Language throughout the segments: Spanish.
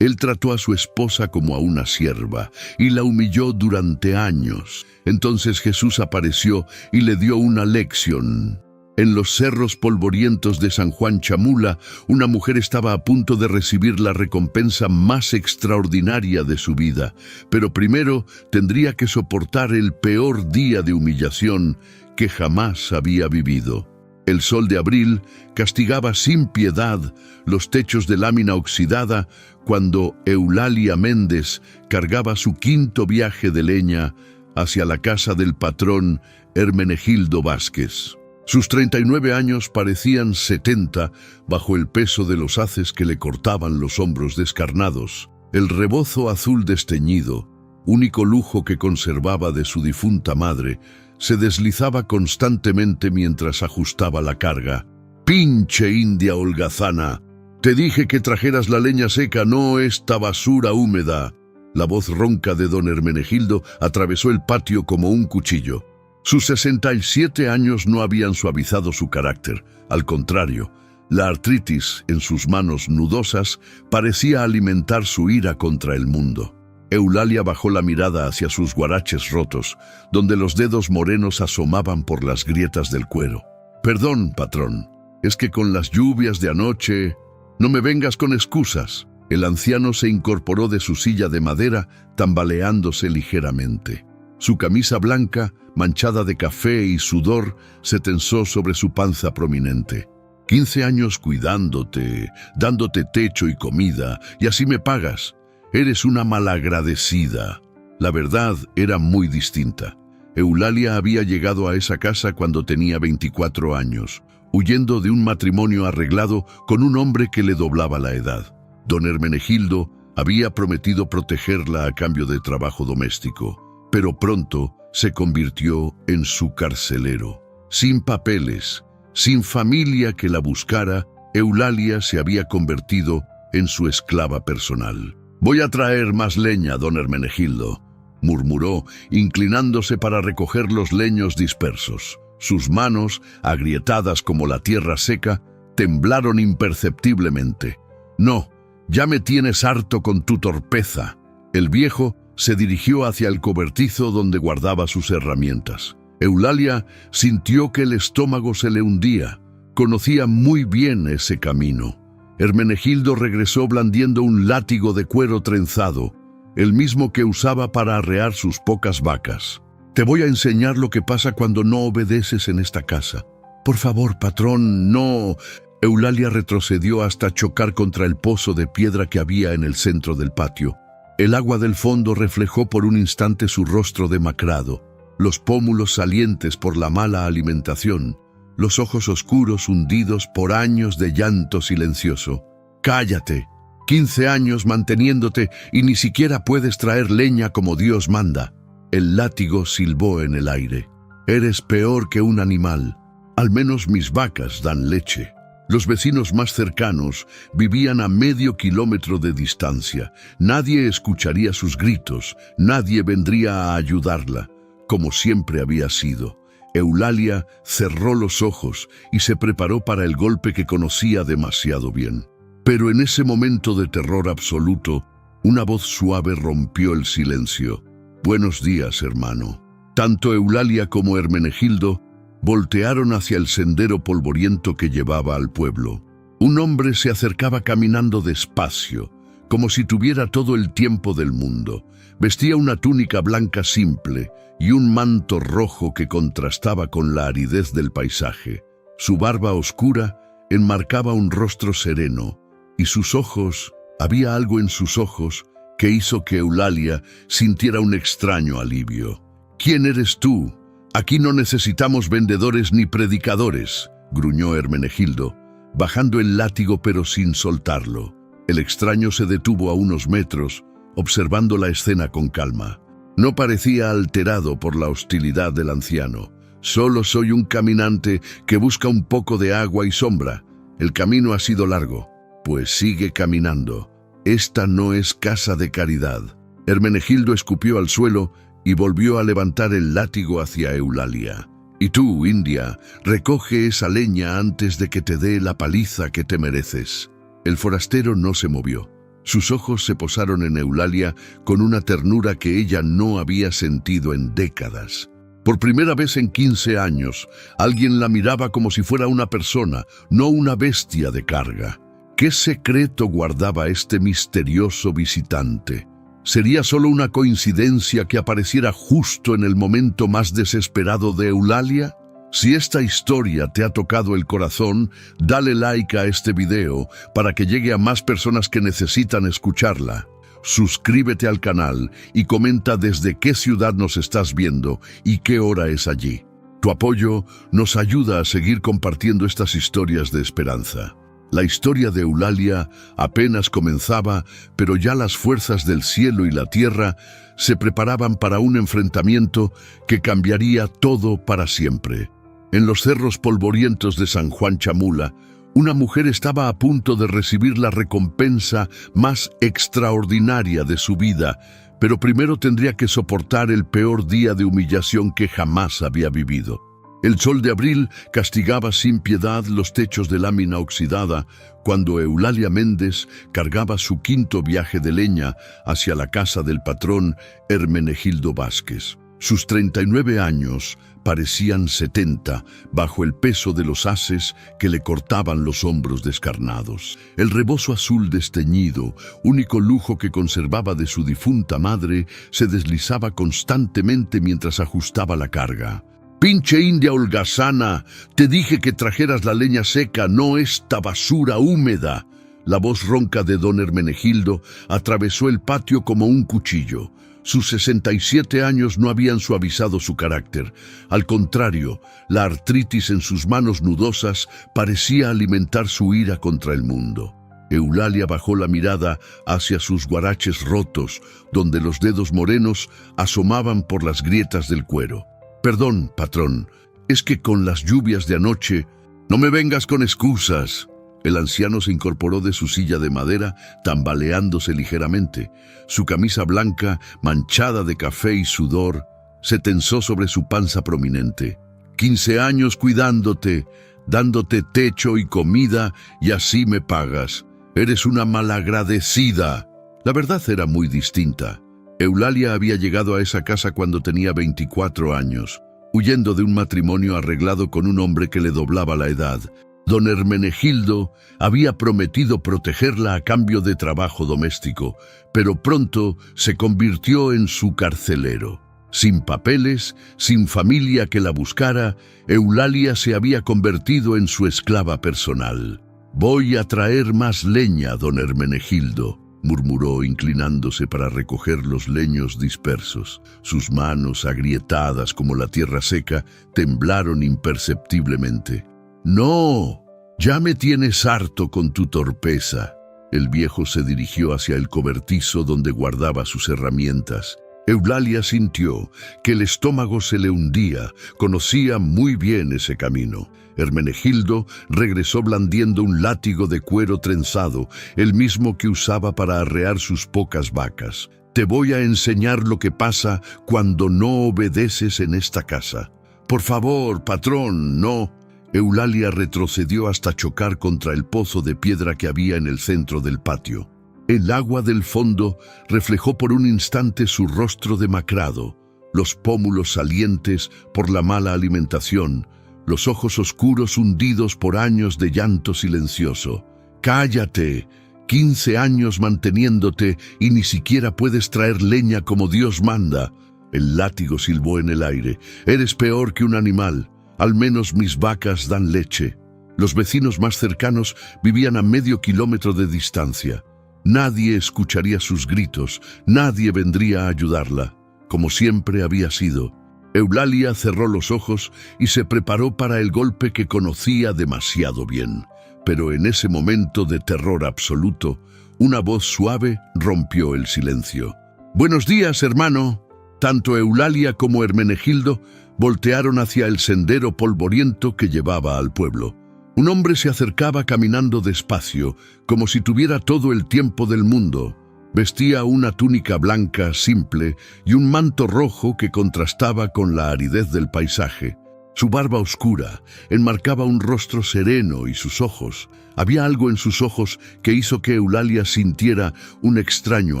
Él trató a su esposa como a una sierva y la humilló durante años. Entonces Jesús apareció y le dio una lección. En los cerros polvorientos de San Juan Chamula, una mujer estaba a punto de recibir la recompensa más extraordinaria de su vida, pero primero tendría que soportar el peor día de humillación que jamás había vivido. El sol de abril castigaba sin piedad los techos de lámina oxidada cuando Eulalia Méndez cargaba su quinto viaje de leña hacia la casa del patrón Hermenegildo Vázquez. Sus 39 años parecían 70 bajo el peso de los haces que le cortaban los hombros descarnados. El rebozo azul desteñido, único lujo que conservaba de su difunta madre, se deslizaba constantemente mientras ajustaba la carga. «¡Pinche india holgazana! Te dije que trajeras la leña seca, no esta basura húmeda». La voz ronca de don Hermenegildo atravesó el patio como un cuchillo. Sus 67 años no habían suavizado su carácter. Al contrario, la artritis en sus manos nudosas parecía alimentar su ira contra el mundo. Eulalia bajó la mirada hacia sus guaraches rotos, donde los dedos morenos asomaban por las grietas del cuero. «Perdón, patrón, es que con las lluvias de anoche...» «No me vengas con excusas». El anciano se incorporó de su silla de madera, tambaleándose ligeramente. Su camisa blanca, manchada de café y sudor, se tensó sobre su panza prominente. 15 años cuidándote, dándote techo y comida, y así me pagas. Eres una malagradecida. La verdad era muy distinta. Eulalia había llegado a esa casa cuando tenía 24 años, huyendo de un matrimonio arreglado con un hombre que le doblaba la edad. Don Hermenegildo había prometido protegerla a cambio de trabajo doméstico, pero pronto se convirtió en su carcelero. Sin papeles, sin familia que la buscara, Eulalia se había convertido en su esclava personal. «Voy a traer más leña, don Hermenegildo», murmuró, inclinándose para recoger los leños dispersos. Sus manos, agrietadas como la tierra seca, temblaron imperceptiblemente. «No, ya me tienes harto con tu torpeza». El viejo se dirigió hacia el cobertizo donde guardaba sus herramientas. Eulalia sintió que el estómago se le hundía. Conocía muy bien ese camino. Hermenegildo regresó blandiendo un látigo de cuero trenzado, el mismo que usaba para arrear sus pocas vacas. «Te voy a enseñar lo que pasa cuando no obedeces en esta casa». «Por favor, patrón, no». Eulalia retrocedió hasta chocar contra el pozo de piedra que había en el centro del patio. El agua del fondo reflejó por un instante su rostro demacrado, los pómulos salientes por la mala alimentación, los ojos oscuros hundidos por años de llanto silencioso. «Cállate. 15 años manteniéndote y ni siquiera puedes traer leña como Dios manda». El látigo silbó en el aire. «Eres peor que un animal. Al menos mis vacas dan leche». Los vecinos más cercanos vivían a medio kilómetro de distancia. Nadie escucharía sus gritos, nadie vendría a ayudarla, como siempre había sido. Eulalia cerró los ojos y se preparó para el golpe que conocía demasiado bien. Pero en ese momento de terror absoluto, una voz suave rompió el silencio. «Buenos días, hermano». Tanto Eulalia como Hermenegildo voltearon hacia el sendero polvoriento que llevaba al pueblo. Un hombre se acercaba caminando despacio, como si tuviera todo el tiempo del mundo. Vestía una túnica blanca simple y un manto rojo que contrastaba con la aridez del paisaje. Su barba oscura enmarcaba un rostro sereno, y sus ojos, había algo en sus ojos que hizo que Eulalia sintiera un extraño alivio. «¿Quién eres tú? Aquí no necesitamos vendedores ni predicadores», gruñó Hermenegildo, bajando el látigo pero sin soltarlo. El extraño se detuvo a unos metros, observando la escena con calma. No parecía alterado por la hostilidad del anciano. «Solo soy un caminante que busca un poco de agua y sombra. El camino ha sido largo». «Pues sigue caminando. Esta no es casa de caridad». Hermenegildo escupió al suelo y volvió a levantar el látigo hacia Eulalia. «Y tú, india, recoge esa leña antes de que te dé la paliza que te mereces». El forastero no se movió. Sus ojos se posaron en Eulalia con una ternura que ella no había sentido en décadas. Por primera vez en 15 años, alguien la miraba como si fuera una persona, no una bestia de carga. ¿Qué secreto guardaba este misterioso visitante? ¿Sería solo una coincidencia que apareciera justo en el momento más desesperado de Eulalia? Si esta historia te ha tocado el corazón, dale like a este video para que llegue a más personas que necesitan escucharla. Suscríbete al canal y comenta desde qué ciudad nos estás viendo y qué hora es allí. Tu apoyo nos ayuda a seguir compartiendo estas historias de esperanza. La historia de Eulalia apenas comenzaba, pero ya las fuerzas del cielo y la tierra se preparaban para un enfrentamiento que cambiaría todo para siempre. En los cerros polvorientos de San Juan Chamula, una mujer estaba a punto de recibir la recompensa más extraordinaria de su vida, pero primero tendría que soportar el peor día de humillación que jamás había vivido. El sol de abril castigaba sin piedad los techos de lámina oxidada cuando Eulalia Méndez cargaba su quinto viaje de leña hacia la casa del patrón Hermenegildo Vázquez. Sus 39 años parecían 70 bajo el peso de los haces que le cortaban los hombros descarnados. El rebozo azul desteñido, único lujo que conservaba de su difunta madre, se deslizaba constantemente mientras ajustaba la carga. «Pinche india holgazana, te dije que trajeras la leña seca, no esta basura húmeda». La voz ronca de don Hermenegildo atravesó el patio como un cuchillo. Sus 67 años no habían suavizado su carácter. Al contrario, la artritis en sus manos nudosas parecía alimentar su ira contra el mundo. Eulalia bajó la mirada hacia sus guaraches rotos, donde los dedos morenos asomaban por las grietas del cuero. «Perdón, patrón, es que con las lluvias de anoche...» «No me vengas con excusas». El anciano se incorporó de su silla de madera, tambaleándose ligeramente. Su camisa blanca, manchada de café y sudor, se tensó sobre su panza prominente. 15 años cuidándote, dándote techo y comida, y así me pagas. Eres una malagradecida. La verdad era muy distinta. Eulalia había llegado a esa casa cuando tenía 24 años, huyendo de un matrimonio arreglado con un hombre que le doblaba la edad. Don Hermenegildo había prometido protegerla a cambio de trabajo doméstico, pero pronto se convirtió en su carcelero. Sin papeles, sin familia que la buscara, Eulalia se había convertido en su esclava personal. «Voy a traer más leña, don Hermenegildo», murmuró inclinándose para recoger los leños dispersos. Sus manos, agrietadas como la tierra seca, temblaron imperceptiblemente. «No, ya me tienes harto con tu torpeza». El viejo se dirigió hacia el cobertizo donde guardaba sus herramientas. Eulalia sintió que el estómago se le hundía, conocía muy bien ese camino. Hermenegildo regresó blandiendo un látigo de cuero trenzado, el mismo que usaba para arrear sus pocas vacas. «Te voy a enseñar lo que pasa cuando no obedeces en esta casa». «Por favor, patrón, no». Eulalia retrocedió hasta chocar contra el pozo de piedra que había en el centro del patio. El agua del fondo reflejó por un instante su rostro demacrado, los pómulos salientes por la mala alimentación, los ojos oscuros hundidos por años de llanto silencioso. «Cállate, 15 años manteniéndote y ni siquiera puedes traer leña como Dios manda». El látigo silbó en el aire. «Eres peor que un animal. Al menos mis vacas dan leche». Los vecinos más cercanos vivían a medio kilómetro de distancia. Nadie escucharía sus gritos, nadie vendría a ayudarla, como siempre había sido. Eulalia cerró los ojos y se preparó para el golpe que conocía demasiado bien. Pero en ese momento de terror absoluto, una voz suave rompió el silencio. «Buenos días, hermano». Tanto Eulalia como Hermenegildo voltearon hacia el sendero polvoriento que llevaba al pueblo. Un hombre se acercaba caminando despacio, como si tuviera todo el tiempo del mundo. Vestía una túnica blanca simple y un manto rojo que contrastaba con la aridez del paisaje. Su barba oscura enmarcaba un rostro sereno y sus ojos. Había algo en sus ojos que hizo que Eulalia sintiera un extraño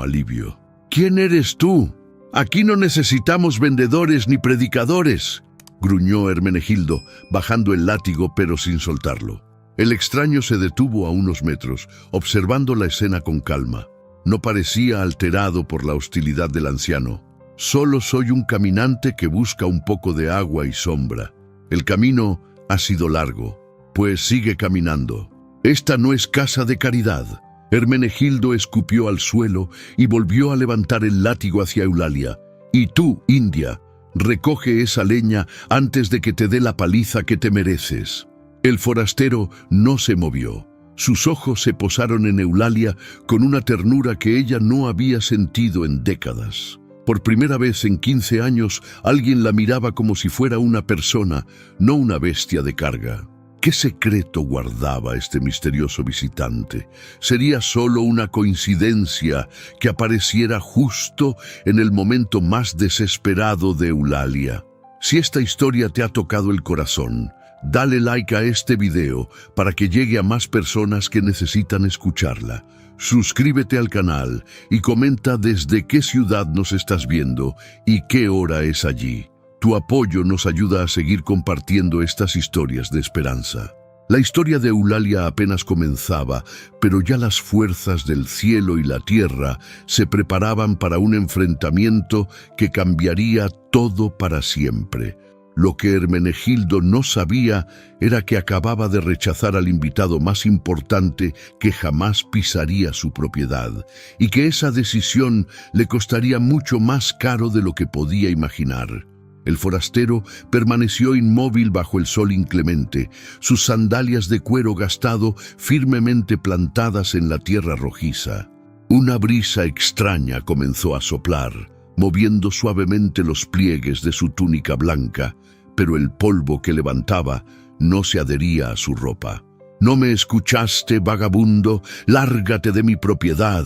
alivio. «¿Quién eres tú? Aquí no necesitamos vendedores ni predicadores», gruñó Hermenegildo, bajando el látigo pero sin soltarlo. El extraño se detuvo a unos metros, observando la escena con calma. No parecía alterado por la hostilidad del anciano. «Solo soy un caminante que busca un poco de agua y sombra. El camino ha sido largo, pues sigue caminando. Esta no es casa de caridad». Hermenegildo escupió al suelo y volvió a levantar el látigo hacia Eulalia. «Y tú, India, recoge esa leña antes de que te dé la paliza que te mereces». El forastero no se movió. Sus ojos se posaron en Eulalia con una ternura que ella no había sentido en décadas. Por primera vez en 15 años, alguien la miraba como si fuera una persona, no una bestia de carga. ¿Qué secreto guardaba este misterioso visitante? ¿Sería solo una coincidencia que apareciera justo en el momento más desesperado de Eulalia? Si esta historia te ha tocado el corazón, dale like a este video para que llegue a más personas que necesitan escucharla. Suscríbete al canal y comenta desde qué ciudad nos estás viendo y qué hora es allí. Tu apoyo nos ayuda a seguir compartiendo estas historias de esperanza. La historia de Eulalia apenas comenzaba, pero ya las fuerzas del cielo y la tierra se preparaban para un enfrentamiento que cambiaría todo para siempre. Lo que Hermenegildo no sabía era que acababa de rechazar al invitado más importante que jamás pisaría su propiedad, y que esa decisión le costaría mucho más caro de lo que podía imaginar. El forastero permaneció inmóvil bajo el sol inclemente, sus sandalias de cuero gastado firmemente plantadas en la tierra rojiza. Una brisa extraña comenzó a soplar, moviendo suavemente los pliegues de su túnica blanca, pero el polvo que levantaba no se adhería a su ropa. «¿No me escuchaste, vagabundo? ¡Lárgate de mi propiedad!».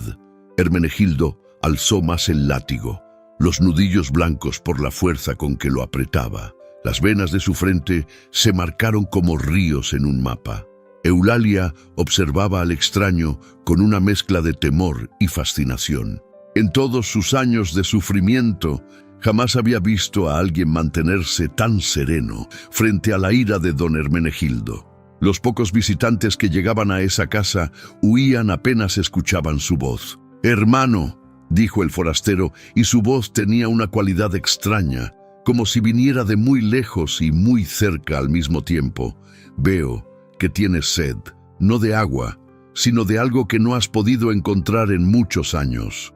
Hermenegildo alzó más el látigo, los nudillos blancos por la fuerza con que lo apretaba. Las venas de su frente se marcaron como ríos en un mapa. Eulalia observaba al extraño con una mezcla de temor y fascinación. En todos sus años de sufrimiento, jamás había visto a alguien mantenerse tan sereno frente a la ira de don Hermenegildo. Los pocos visitantes que llegaban a esa casa huían apenas escuchaban su voz. «Hermano», dijo el forastero, y su voz tenía una cualidad extraña, como si viniera de muy lejos y muy cerca al mismo tiempo. «Veo que tienes sed, no de agua, sino de algo que no has podido encontrar en muchos años».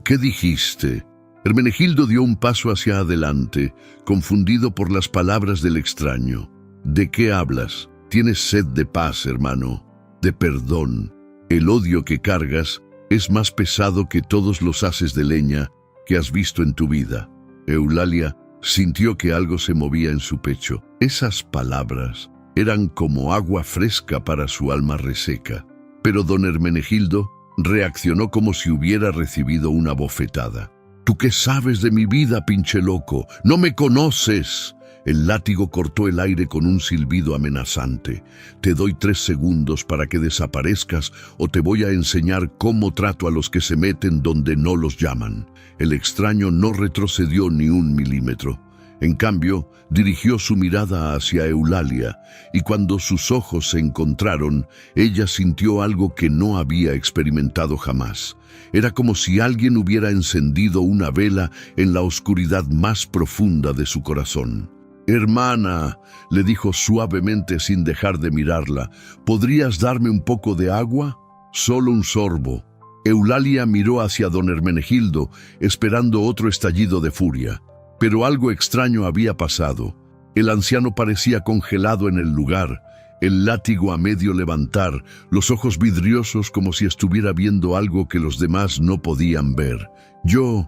«¿Qué dijiste?». Hermenegildo dio un paso hacia adelante, confundido por las palabras del extraño. «¿De qué hablas? Tienes sed de paz, hermano, de perdón. El odio que cargas es más pesado que todos los haces de leña que has visto en tu vida». Eulalia sintió que algo se movía en su pecho. Esas palabras eran como agua fresca para su alma reseca. Pero don Hermenegildo reaccionó como si hubiera recibido una bofetada. «¿Tú qué sabes de mi vida, pinche loco? ¡No me conoces!». El látigo cortó el aire con un silbido amenazante. «Te doy 3 segundos para que desaparezcas o te voy a enseñar cómo trato a los que se meten donde no los llaman». El extraño no retrocedió ni un milímetro. En cambio, dirigió su mirada hacia Eulalia, y cuando sus ojos se encontraron, ella sintió algo que no había experimentado jamás. Era como si alguien hubiera encendido una vela en la oscuridad más profunda de su corazón. «Hermana», le dijo suavemente sin dejar de mirarla, «¿podrías darme un poco de agua? Solo un sorbo». Eulalia miró hacia don Hermenegildo, esperando otro estallido de furia. Pero algo extraño había pasado. El anciano parecía congelado en el lugar, el látigo a medio levantar, los ojos vidriosos como si estuviera viendo algo que los demás no podían ver. Yo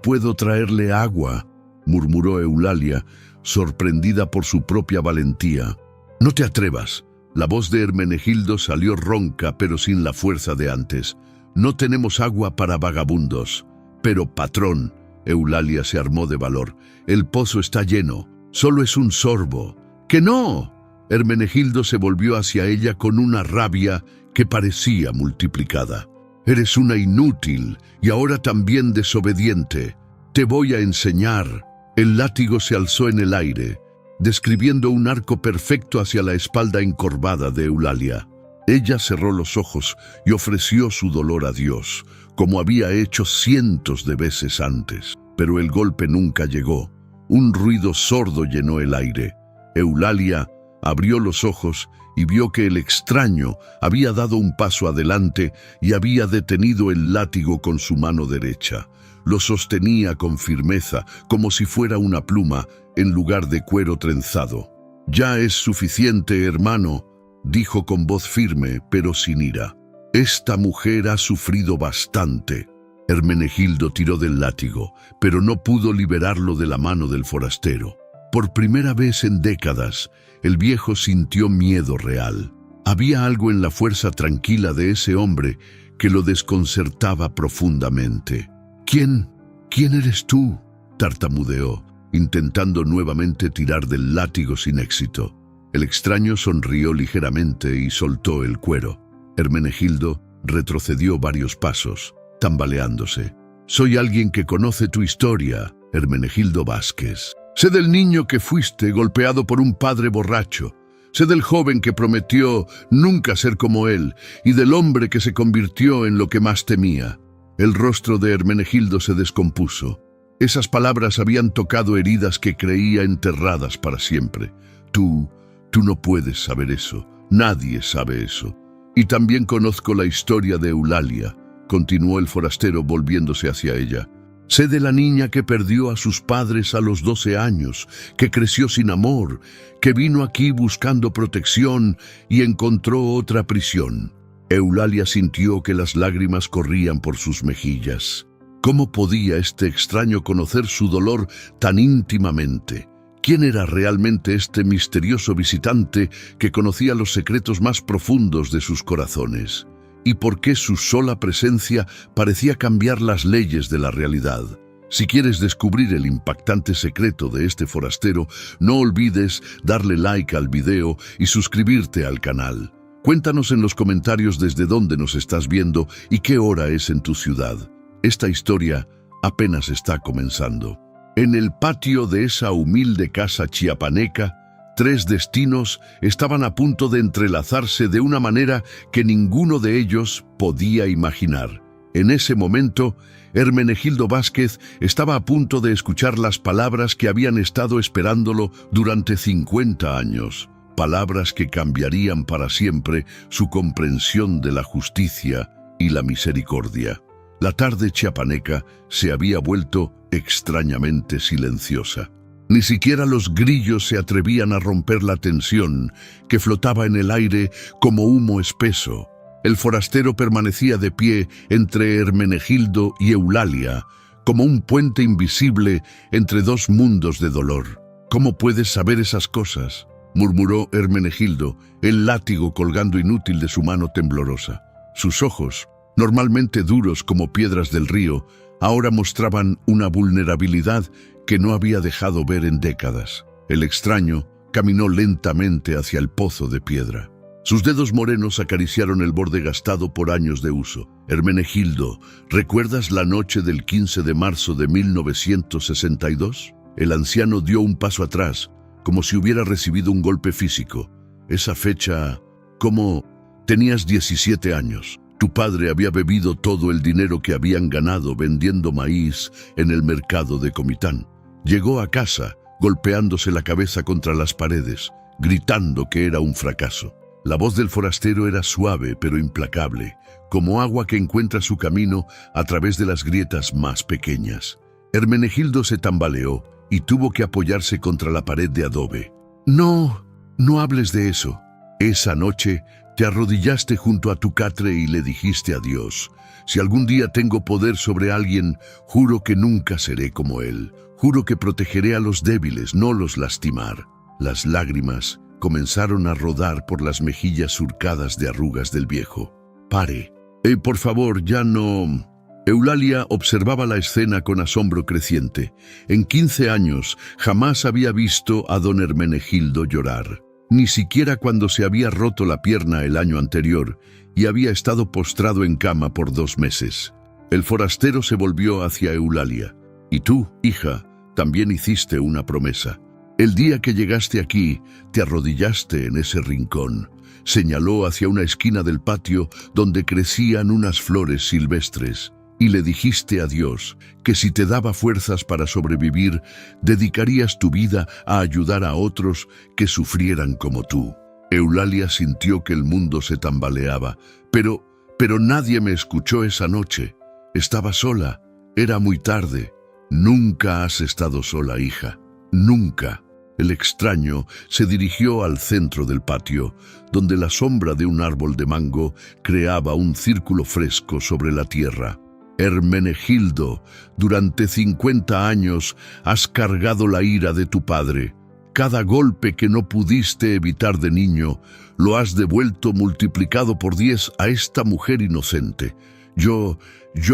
puedo traerle agua», murmuró Eulalia, sorprendida por su propia valentía. «No te atrevas». La voz de Hermenegildo salió ronca, pero sin la fuerza de antes. «No tenemos agua para vagabundos». «Pero, patrón», Eulalia se armó de valor, «el pozo está lleno. Solo es un sorbo». ¡Que no! Hermenegildo se volvió hacia ella con una rabia que parecía multiplicada. Eres una inútil y ahora también desobediente. Te voy a enseñar. El látigo se alzó en el aire, describiendo un arco perfecto hacia la espalda encorvada de Eulalia. Ella cerró los ojos y ofreció su dolor a Dios, como había hecho cientos de veces antes. Pero el golpe nunca llegó. Un ruido sordo llenó el aire. Eulalia abrió los ojos y vio que el extraño había dado un paso adelante y había detenido el látigo con su mano derecha. Lo sostenía con firmeza, como si fuera una pluma, en lugar de cuero trenzado. «Ya es suficiente, hermano», dijo con voz firme, pero sin ira. «Esta mujer ha sufrido bastante». Hermenegildo tiró del látigo, pero no pudo liberarlo de la mano del forastero. Por primera vez en décadas, el viejo sintió miedo real. Había algo en la fuerza tranquila de ese hombre que lo desconcertaba profundamente. «¿Quién eres tú?», tartamudeó, intentando nuevamente tirar del látigo sin éxito. El extraño sonrió ligeramente y soltó el cuero. Hermenegildo retrocedió varios pasos, tambaleándose. «Soy alguien que conoce tu historia, Hermenegildo Vázquez. Sé del niño que fuiste golpeado por un padre borracho. Sé del joven que prometió nunca ser como él y del hombre que se convirtió en lo que más temía». El rostro de Hermenegildo se descompuso. Esas palabras habían tocado heridas que creía enterradas para siempre. Tú no puedes saber eso. Nadie sabe eso. Y también conozco la historia de Eulalia, continuó el forastero volviéndose hacia ella. Sé de la niña que perdió a sus padres a los 12 años, que creció sin amor, que vino aquí buscando protección y encontró otra prisión. Eulalia sintió que las lágrimas corrían por sus mejillas. ¿Cómo podía este extraño conocer su dolor tan íntimamente? ¿Quién era realmente este misterioso visitante que conocía los secretos más profundos de sus corazones? ¿Y por qué su sola presencia parecía cambiar las leyes de la realidad? Si quieres descubrir el impactante secreto de este forastero, no olvides darle like al video y suscribirte al canal. Cuéntanos en los comentarios desde dónde nos estás viendo y qué hora es en tu ciudad. Esta historia apenas está comenzando. En el patio de esa humilde casa chiapaneca, 3 destinos estaban a punto de entrelazarse de una manera que ninguno de ellos podía imaginar. En ese momento, Hermenegildo Vázquez estaba a punto de escuchar las palabras que habían estado esperándolo durante 50 años. Palabras que cambiarían para siempre su comprensión de la justicia y la misericordia. La tarde chiapaneca se había vuelto extrañamente silenciosa. Ni siquiera los grillos se atrevían a romper la tensión que flotaba en el aire como humo espeso. El forastero permanecía de pie entre Hermenegildo y Eulalia, como un puente invisible entre 2 mundos de dolor. «¿Cómo puedes saber esas cosas?», murmuró Hermenegildo, el látigo colgando inútil de su mano temblorosa. Sus ojos, normalmente duros como piedras del río, ahora mostraban una vulnerabilidad que no había dejado ver en décadas. El extraño caminó lentamente hacia el pozo de piedra. Sus dedos morenos acariciaron el borde gastado por años de uso. «Hermenegildo, ¿recuerdas la noche del 15 de marzo de 1962? El anciano dio un paso atrás, como si hubiera recibido un golpe físico. Esa fecha, ¿cómo? Tenías 17 años. Tu padre había bebido todo el dinero que habían ganado vendiendo maíz en el mercado de Comitán. Llegó a casa, golpeándose la cabeza contra las paredes, gritando que era un fracaso. La voz del forastero era suave pero implacable, como agua que encuentra su camino a través de las grietas más pequeñas. Hermenegildo se tambaleó y tuvo que apoyarse contra la pared de adobe. No hables de eso. Esa noche te arrodillaste junto a tu catre y le dijiste a Dios: si algún día tengo poder sobre alguien, juro que nunca seré como él. Juro que protegeré a los débiles, no los lastimar. Las lágrimas comenzaron a rodar por las mejillas surcadas de arrugas del viejo. Pare. Por favor, ya no Eulalia observaba la escena con asombro creciente. En 15 años jamás había visto a don Hermenegildo llorar, ni siquiera cuando se había roto la pierna el año anterior y había estado postrado en cama por 2 meses. El forastero se volvió hacia Eulalia. «Y tú, hija, también hiciste una promesa. El día que llegaste aquí, te arrodillaste en ese rincón». Señaló hacia una esquina del patio donde crecían unas flores silvestres. «Y le dijiste a Dios que si te daba fuerzas para sobrevivir, dedicarías tu vida a ayudar a otros que sufrieran como tú». Eulalia sintió que el mundo se tambaleaba. Pero nadie me escuchó esa noche. Estaba sola. Era muy tarde. «Nunca has estado sola, hija. Nunca». El extraño se dirigió al centro del patio, donde la sombra de un árbol de mango creaba un círculo fresco sobre la tierra. «Hermenegildo, durante 50 años has cargado la ira de tu padre. Cada golpe que no pudiste evitar de niño, lo has devuelto multiplicado por 10 a esta mujer inocente. Yo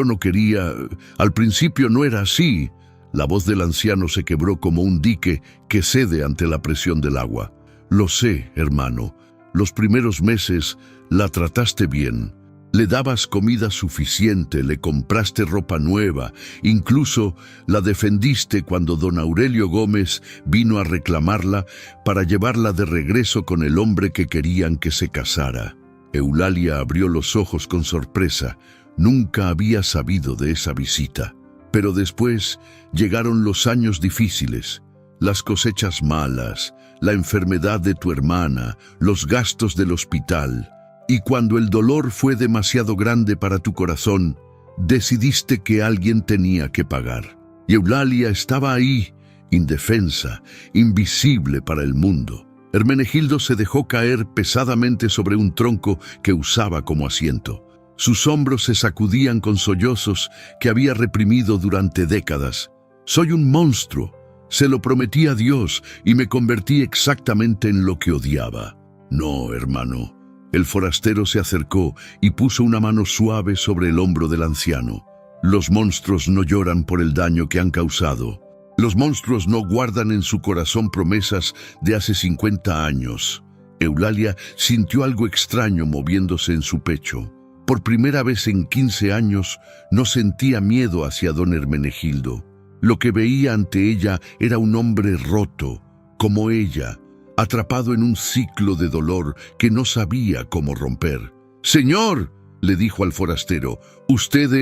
no quería... Al principio no era así». La voz del anciano se quebró como un dique que cede ante la presión del agua. «Lo sé, hermano. Los primeros meses la trataste bien. Le dabas comida suficiente, le compraste ropa nueva, incluso la defendiste cuando don Aurelio Gómez vino a reclamarla para llevarla de regreso con el hombre que querían que se casara». Eulalia abrió los ojos con sorpresa. Nunca había sabido de esa visita. Pero después llegaron los años difíciles, las cosechas malas, la enfermedad de tu hermana, los gastos del hospital. Y cuando el dolor fue demasiado grande para tu corazón, decidiste que alguien tenía que pagar. Y Eulalia estaba ahí, indefensa, invisible para el mundo. Hermenegildo se dejó caer pesadamente sobre un tronco que usaba como asiento. Sus hombros se sacudían con sollozos que había reprimido durante décadas. «Soy un monstruo. Se lo prometí a Dios y me convertí exactamente en lo que odiaba». «No, hermano». El forastero se acercó y puso una mano suave sobre el hombro del anciano. «Los monstruos no lloran por el daño que han causado. Los monstruos no guardan en su corazón promesas de hace 50 años». Eulalia sintió algo extraño moviéndose en su pecho. Por primera vez en 15 años no sentía miedo hacia don Hermenegildo. Lo que veía ante ella era un hombre roto, como ella, atrapado en un ciclo de dolor que no sabía cómo romper. «Señor», le dijo al forastero, «¿usted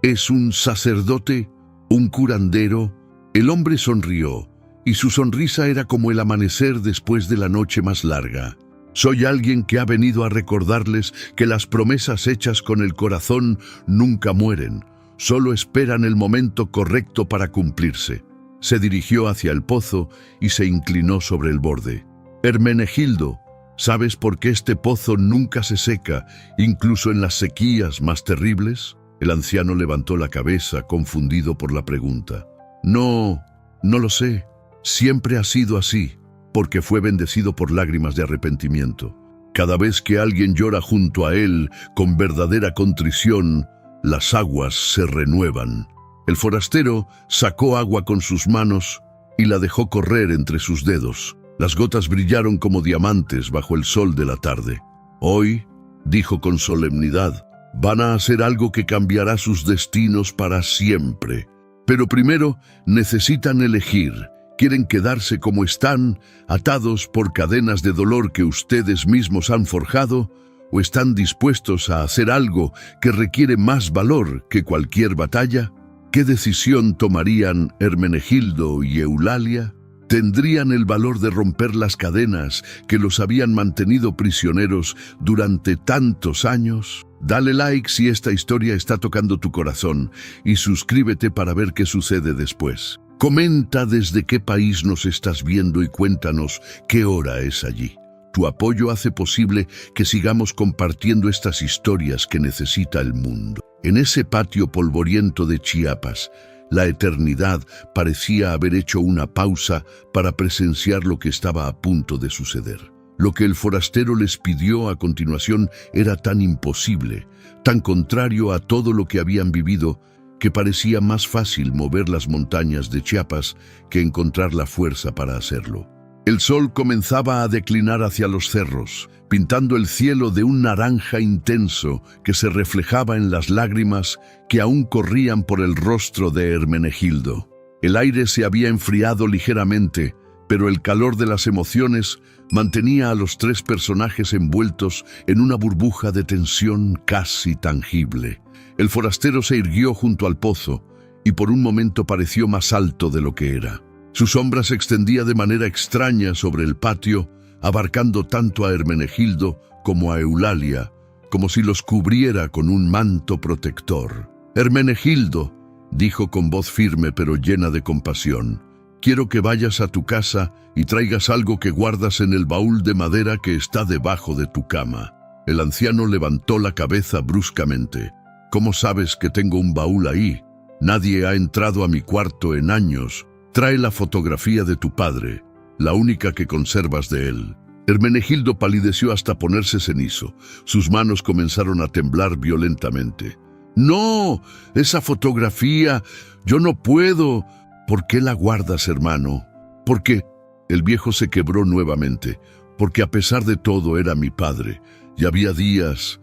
es un sacerdote? ¿Un curandero?» El hombre sonrió, y su sonrisa era como el amanecer después de la noche más larga. «Soy alguien que ha venido a recordarles que las promesas hechas con el corazón nunca mueren, solo esperan el momento correcto para cumplirse». Se dirigió hacia el pozo y se inclinó sobre el borde. «Hermenegildo, ¿sabes por qué este pozo nunca se seca, incluso en las sequías más terribles?» El anciano levantó la cabeza, confundido por la pregunta. No lo sé. Siempre ha sido así, porque fue bendecido por lágrimas de arrepentimiento. Cada vez que alguien llora junto a él con verdadera contrición, las aguas se renuevan». El forastero sacó agua con sus manos y la dejó correr entre sus dedos. Las gotas brillaron como diamantes bajo el sol de la tarde. «Hoy», dijo con solemnidad, «van a hacer algo que cambiará sus destinos para siempre. Pero primero necesitan elegir. ¿Quieren quedarse como están, atados por cadenas de dolor que ustedes mismos han forjado? ¿O están dispuestos a hacer algo que requiere más valor que cualquier batalla? ¿Qué decisión tomarían Hermenegildo y Eulalia? ¿Tendrían el valor de romper las cadenas que los habían mantenido prisioneros durante tantos años? Dale like si esta historia está tocando tu corazón y suscríbete para ver qué sucede después. Comenta desde qué país nos estás viendo y cuéntanos qué hora es allí. Tu apoyo hace posible que sigamos compartiendo estas historias que necesita el mundo. En ese patio polvoriento de Chiapas, la eternidad parecía haber hecho una pausa para presenciar lo que estaba a punto de suceder. Lo que el forastero les pidió a continuación era tan imposible, tan contrario a todo lo que habían vivido, que parecía más fácil mover las montañas de Chiapas que encontrar la fuerza para hacerlo. El sol comenzaba a declinar hacia los cerros, pintando el cielo de un naranja intenso que se reflejaba en las lágrimas que aún corrían por el rostro de Hermenegildo. El aire se había enfriado ligeramente, pero el calor de las emociones mantenía a los tres personajes envueltos en una burbuja de tensión casi tangible. El forastero se irguió junto al pozo y por un momento pareció más alto de lo que era. Su sombra se extendía de manera extraña sobre el patio, abarcando tanto a Hermenegildo como a Eulalia, como si los cubriera con un manto protector. «Hermenegildo», dijo con voz firme pero llena de compasión, «quiero que vayas a tu casa y traigas algo que guardas en el baúl de madera que está debajo de tu cama». El anciano levantó la cabeza bruscamente. «¿Cómo sabes que tengo un baúl ahí? Nadie ha entrado a mi cuarto en años. Trae la fotografía de tu padre, la única que conservas de él». Hermenegildo palideció hasta ponerse cenizo. Sus manos comenzaron a temblar violentamente. «No, esa fotografía, yo no puedo». «¿Por qué la guardas, hermano?» «Porque…» El viejo se quebró nuevamente. «Porque a pesar de todo era mi padre. Y había días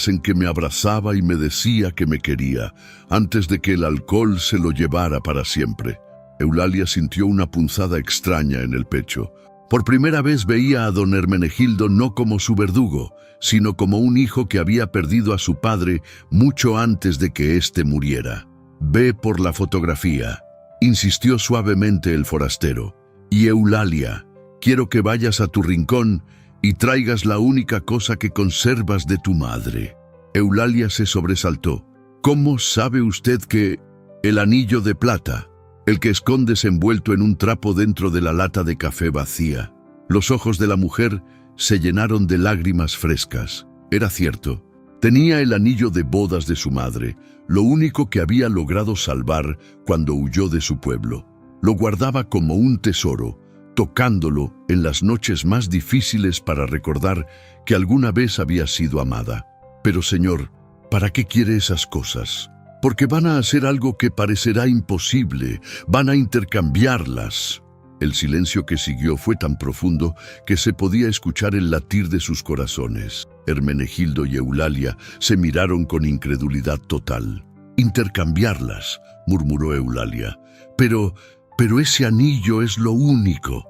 en que me abrazaba y me decía que me quería, antes de que el alcohol se lo llevara para siempre». Eulalia sintió una punzada extraña en el pecho. Por primera vez veía a don Hermenegildo no como su verdugo, sino como un hijo que había perdido a su padre mucho antes de que éste muriera. «Ve por la fotografía», insistió suavemente el forastero. «Y Eulalia, quiero que vayas a tu rincón y traigas la única cosa que conservas de tu madre». Eulalia se sobresaltó. «¿Cómo sabe usted que…?» «El anillo de plata, el que escondes envuelto en un trapo dentro de la lata de café vacía». Los ojos de la mujer se llenaron de lágrimas frescas. Era cierto. Tenía el anillo de bodas de su madre, lo único que había logrado salvar cuando huyó de su pueblo. Lo guardaba como un tesoro, tocándolo en las noches más difíciles para recordar que alguna vez había sido amada. «Pero, señor, ¿para qué quiere esas cosas?» «Porque van a hacer algo que parecerá imposible, van a intercambiarlas». El silencio que siguió fue tan profundo que se podía escuchar el latir de sus corazones. Hermenegildo y Eulalia se miraron con incredulidad total. «Intercambiarlas», murmuró Eulalia. Pero ese anillo es lo único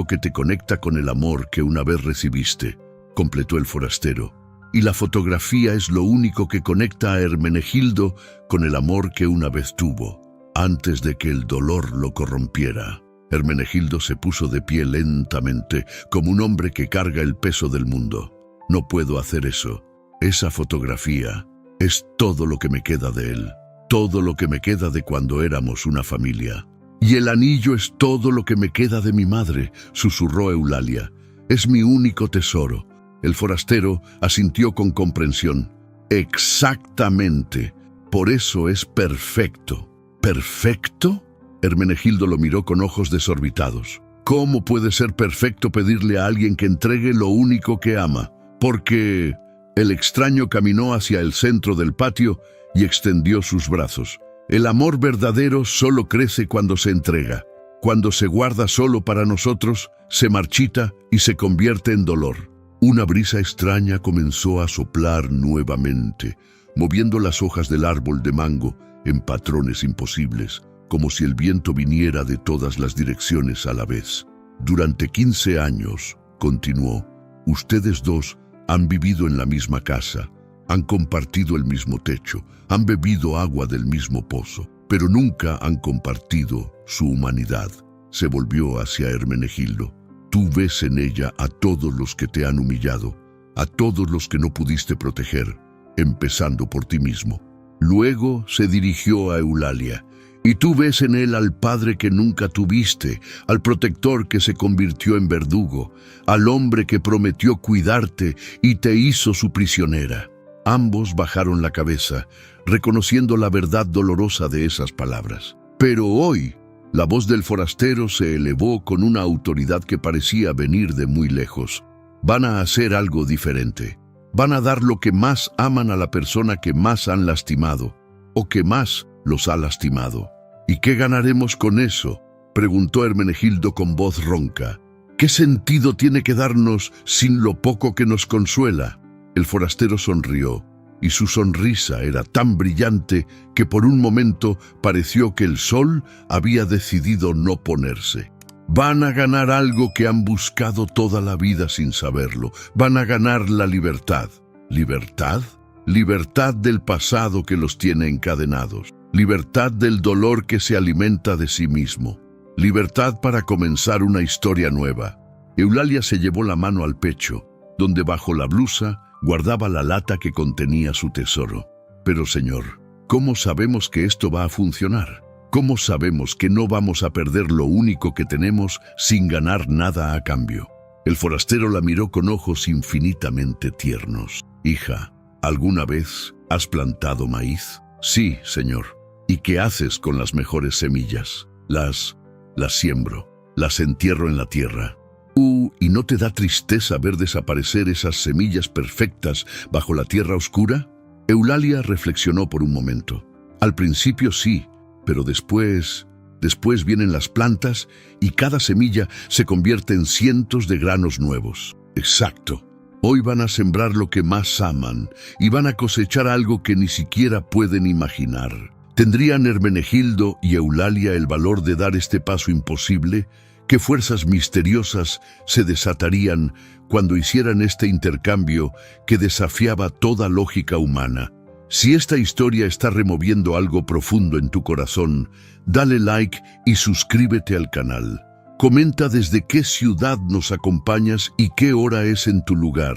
que te conecta con el amor que una vez recibiste», completó el forastero. «Y la fotografía es lo único que conecta a Hermenegildo con el amor que una vez tuvo, antes de que el dolor lo corrompiera». Hermenegildo se puso de pie lentamente, como un hombre que carga el peso del mundo. «No puedo hacer eso. Esa fotografía es todo lo que me queda de él, todo lo que me queda de cuando éramos una familia». «Y el anillo es todo lo que me queda de mi madre», susurró Eulalia. «Es mi único tesoro». El forastero asintió con comprensión. «Exactamente. Por eso es perfecto». «¿Perfecto?». Hermenegildo lo miró con ojos desorbitados. «¿Cómo puede ser perfecto pedirle a alguien que entregue lo único que ama?» «Porque…». El extraño caminó hacia el centro del patio y extendió sus brazos. «El amor verdadero solo crece cuando se entrega. Cuando se guarda solo para nosotros, se marchita y se convierte en dolor». Una brisa extraña comenzó a soplar nuevamente, moviendo las hojas del árbol de mango en patrones imposibles, como si el viento viniera de todas las direcciones a la vez. «Durante 15 años», continuó, «ustedes dos han vivido en la misma casa, han compartido el mismo techo, han bebido agua del mismo pozo, pero nunca han compartido su humanidad». Se volvió hacia Hermenegildo. «Tú ves en ella a todos los que te han humillado, a todos los que no pudiste proteger, empezando por ti mismo». Luego se dirigió a Eulalia. «Y tú ves en él al padre que nunca tuviste, al protector que se convirtió en verdugo, al hombre que prometió cuidarte y te hizo su prisionera». Ambos bajaron la cabeza, reconociendo la verdad dolorosa de esas palabras. «Pero hoy», La voz del forastero se elevó con una autoridad que parecía venir de muy lejos. Van a hacer algo diferente. Van a dar lo que más aman a la persona que más han lastimado, o que más los ha lastimado. ¿Y qué ganaremos con eso?, preguntó Hermenegildo con voz ronca. ¿Qué sentido tiene que darnos sin lo poco que nos consuela? El forastero sonrió, y su sonrisa era tan brillante que por un momento pareció que el sol había decidido no ponerse. Van a ganar algo que han buscado toda la vida sin saberlo. Van a ganar la libertad. ¿Libertad? Libertad del pasado que los tiene encadenados. Libertad del dolor que se alimenta de sí mismo. Libertad para comenzar una historia nueva. Eulalia se llevó la mano al pecho, donde bajo la blusa guardaba la lata que contenía su tesoro. Pero, señor, ¿cómo sabemos que esto va a funcionar? ¿Cómo sabemos que no vamos a perder lo único que tenemos sin ganar nada a cambio? El forastero la miró con ojos infinitamente tiernos. Hija, ¿alguna vez has plantado maíz? Sí, señor. ¿Y qué haces con las mejores semillas? Las siembro, las entierro en la tierra. ¿Y no te da tristeza ver desaparecer esas semillas perfectas bajo la tierra oscura? Eulalia reflexionó por un momento. Al principio sí, pero después vienen las plantas y cada semilla se convierte en cientos de granos nuevos. Exacto. Hoy van a sembrar lo que más aman y van a cosechar algo que ni siquiera pueden imaginar. ¿Tendrían Hermenegildo y Eulalia el valor de dar este paso imposible? ¿Qué fuerzas misteriosas se desatarían cuando hicieran este intercambio que desafiaba toda lógica humana? Si esta historia está removiendo algo profundo en tu corazón, dale like y suscríbete al canal. Comenta desde qué ciudad nos acompañas y qué hora es en tu lugar.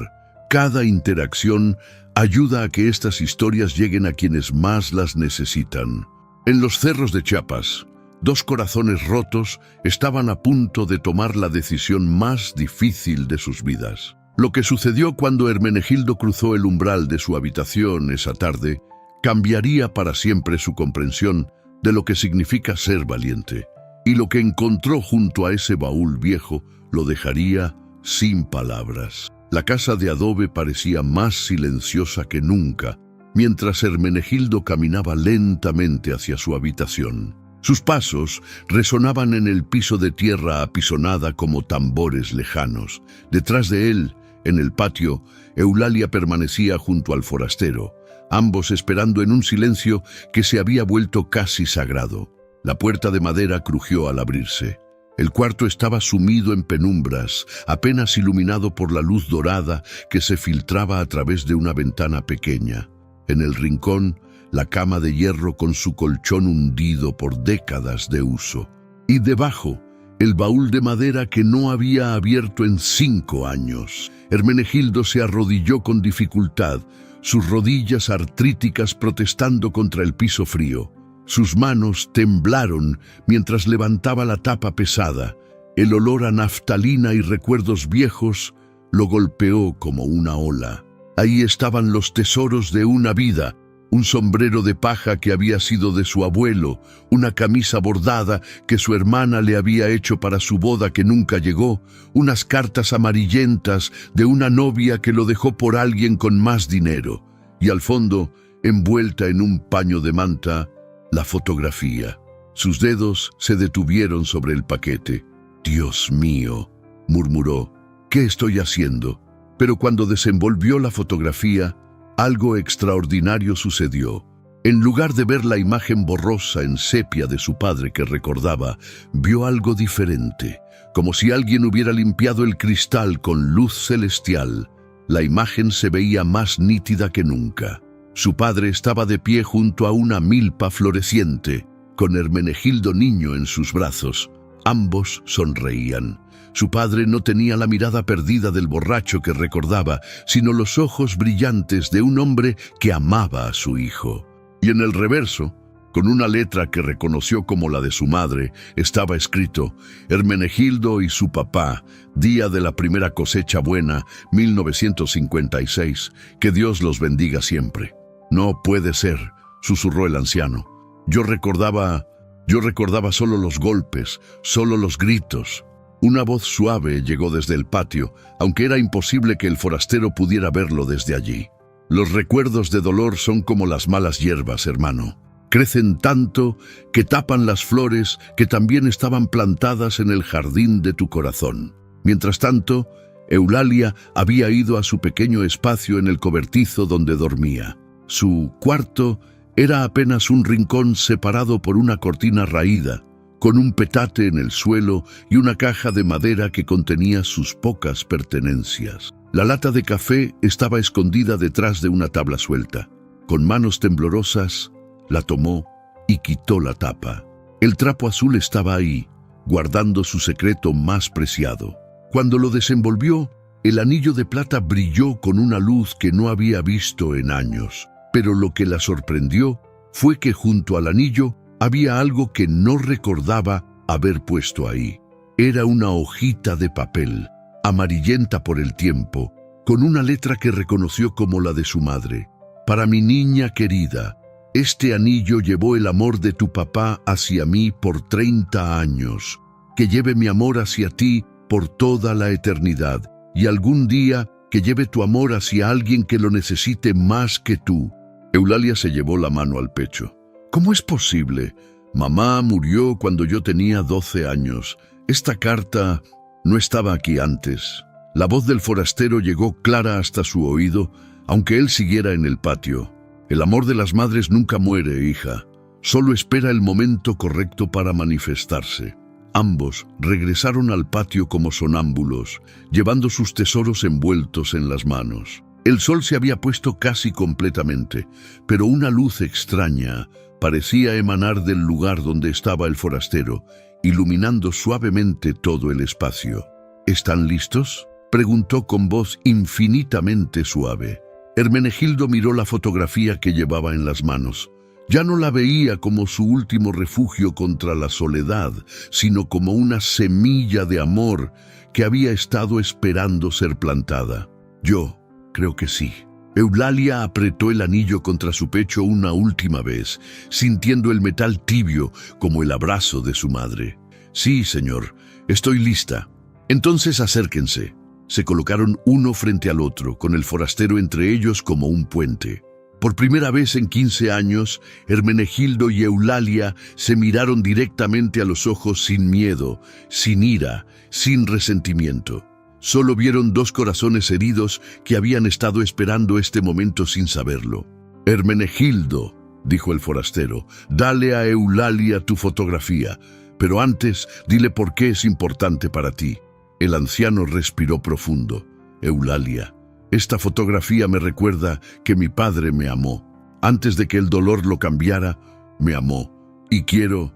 Cada interacción ayuda a que estas historias lleguen a quienes más las necesitan. En los cerros de Chiapas, 2 corazones rotos estaban a punto de tomar la decisión más difícil de sus vidas. Lo que sucedió cuando Hermenegildo cruzó el umbral de su habitación esa tarde cambiaría para siempre su comprensión de lo que significa ser valiente. Y lo que encontró junto a ese baúl viejo lo dejaría sin palabras. La casa de adobe parecía más silenciosa que nunca, mientras Hermenegildo caminaba lentamente hacia su habitación. Sus pasos resonaban en el piso de tierra apisonada como tambores lejanos. Detrás de él, en el patio, Eulalia permanecía junto al forastero, ambos esperando en un silencio que se había vuelto casi sagrado. La puerta de madera crujió al abrirse. El cuarto estaba sumido en penumbras, apenas iluminado por la luz dorada que se filtraba a través de una ventana pequeña. En el rincón, la cama de hierro con su colchón hundido por décadas de uso. Y debajo, el baúl de madera que no había abierto en 5 años. Hermenegildo se arrodilló con dificultad, sus rodillas artríticas protestando contra el piso frío. Sus manos temblaron mientras levantaba la tapa pesada. El olor a naftalina y recuerdos viejos lo golpeó como una ola. Ahí estaban los tesoros de una vida. Un sombrero de paja que había sido de su abuelo, una camisa bordada que su hermana le había hecho para su boda que nunca llegó, unas cartas amarillentas de una novia que lo dejó por alguien con más dinero, y al fondo, envuelta en un paño de manta, la fotografía. Sus dedos se detuvieron sobre el paquete. «Dios mío», murmuró, «¿qué estoy haciendo?». Pero cuando desenvolvió la fotografía, algo extraordinario sucedió. En lugar de ver la imagen borrosa en sepia de su padre que recordaba, vio algo diferente, como si alguien hubiera limpiado el cristal con luz celestial. La imagen se veía más nítida que nunca. Su padre estaba de pie junto a una milpa floreciente, con Hermenegildo niño en sus brazos. Ambos sonreían. Su padre no tenía la mirada perdida del borracho que recordaba, sino los ojos brillantes de un hombre que amaba a su hijo. Y en el reverso, con una letra que reconoció como la de su madre, estaba escrito: Hermenegildo y su papá, día de la primera cosecha buena, 1956, que Dios los bendiga siempre. No puede ser, susurró el anciano. Yo recordaba Yo recordaba solo los golpes, solo los gritos. Una voz suave llegó desde el patio, aunque era imposible que el forastero pudiera verlo desde allí. Los recuerdos de dolor son como las malas hierbas, hermano. Crecen tanto que tapan las flores que también estaban plantadas en el jardín de tu corazón. Mientras tanto, Eulalia había ido a su pequeño espacio en el cobertizo donde dormía. Su cuarto era apenas un rincón separado por una cortina raída, con un petate en el suelo y una caja de madera que contenía sus pocas pertenencias. La lata de café estaba escondida detrás de una tabla suelta. Con manos temblorosas, la tomó y quitó la tapa. El trapo azul estaba ahí, guardando su secreto más preciado. Cuando lo desenvolvió, el anillo de plata brilló con una luz que no había visto en años. Pero lo que la sorprendió fue que junto al anillo había algo que no recordaba haber puesto ahí. Era una hojita de papel, amarillenta por el tiempo, con una letra que reconoció como la de su madre. Para mi niña querida, este anillo llevó el amor de tu papá hacia mí por 30 años. Que lleve mi amor hacia ti por toda la eternidad, y algún día que lleve tu amor hacia alguien que lo necesite más que tú. Eulalia se llevó la mano al pecho. ¿Cómo es posible? Mamá murió cuando yo tenía 12 años. Esta carta no estaba aquí antes. La voz del forastero llegó clara hasta su oído, aunque él siguiera en el patio. El amor de las madres nunca muere, hija. Solo espera el momento correcto para manifestarse. Ambos regresaron al patio como sonámbulos, llevando sus tesoros envueltos en las manos. El sol se había puesto casi completamente, pero una luz extraña parecía emanar del lugar donde estaba el forastero, iluminando suavemente todo el espacio. ¿Están listos?, preguntó con voz infinitamente suave. Hermenegildo miró la fotografía que llevaba en las manos. Ya no la veía como su último refugio contra la soledad, sino como una semilla de amor que había estado esperando ser plantada. Yo creo que sí. Eulalia apretó el anillo contra su pecho una última vez, sintiendo el metal tibio como el abrazo de su madre. Sí, señor, estoy lista. Entonces acérquense. Se colocaron uno frente al otro, con el forastero entre ellos como un puente. Por primera vez en 15 años, Hermenegildo y Eulalia se miraron directamente a los ojos sin miedo, sin ira, sin resentimiento. Solo vieron dos corazones heridos que habían estado esperando este momento sin saberlo. Hermenegildo, dijo el forastero, dale a Eulalia tu fotografía, pero antes dile por qué es importante para ti. El anciano respiró profundo. Eulalia, esta fotografía me recuerda que mi padre me amó. Antes de que el dolor lo cambiara, me amó. Y quiero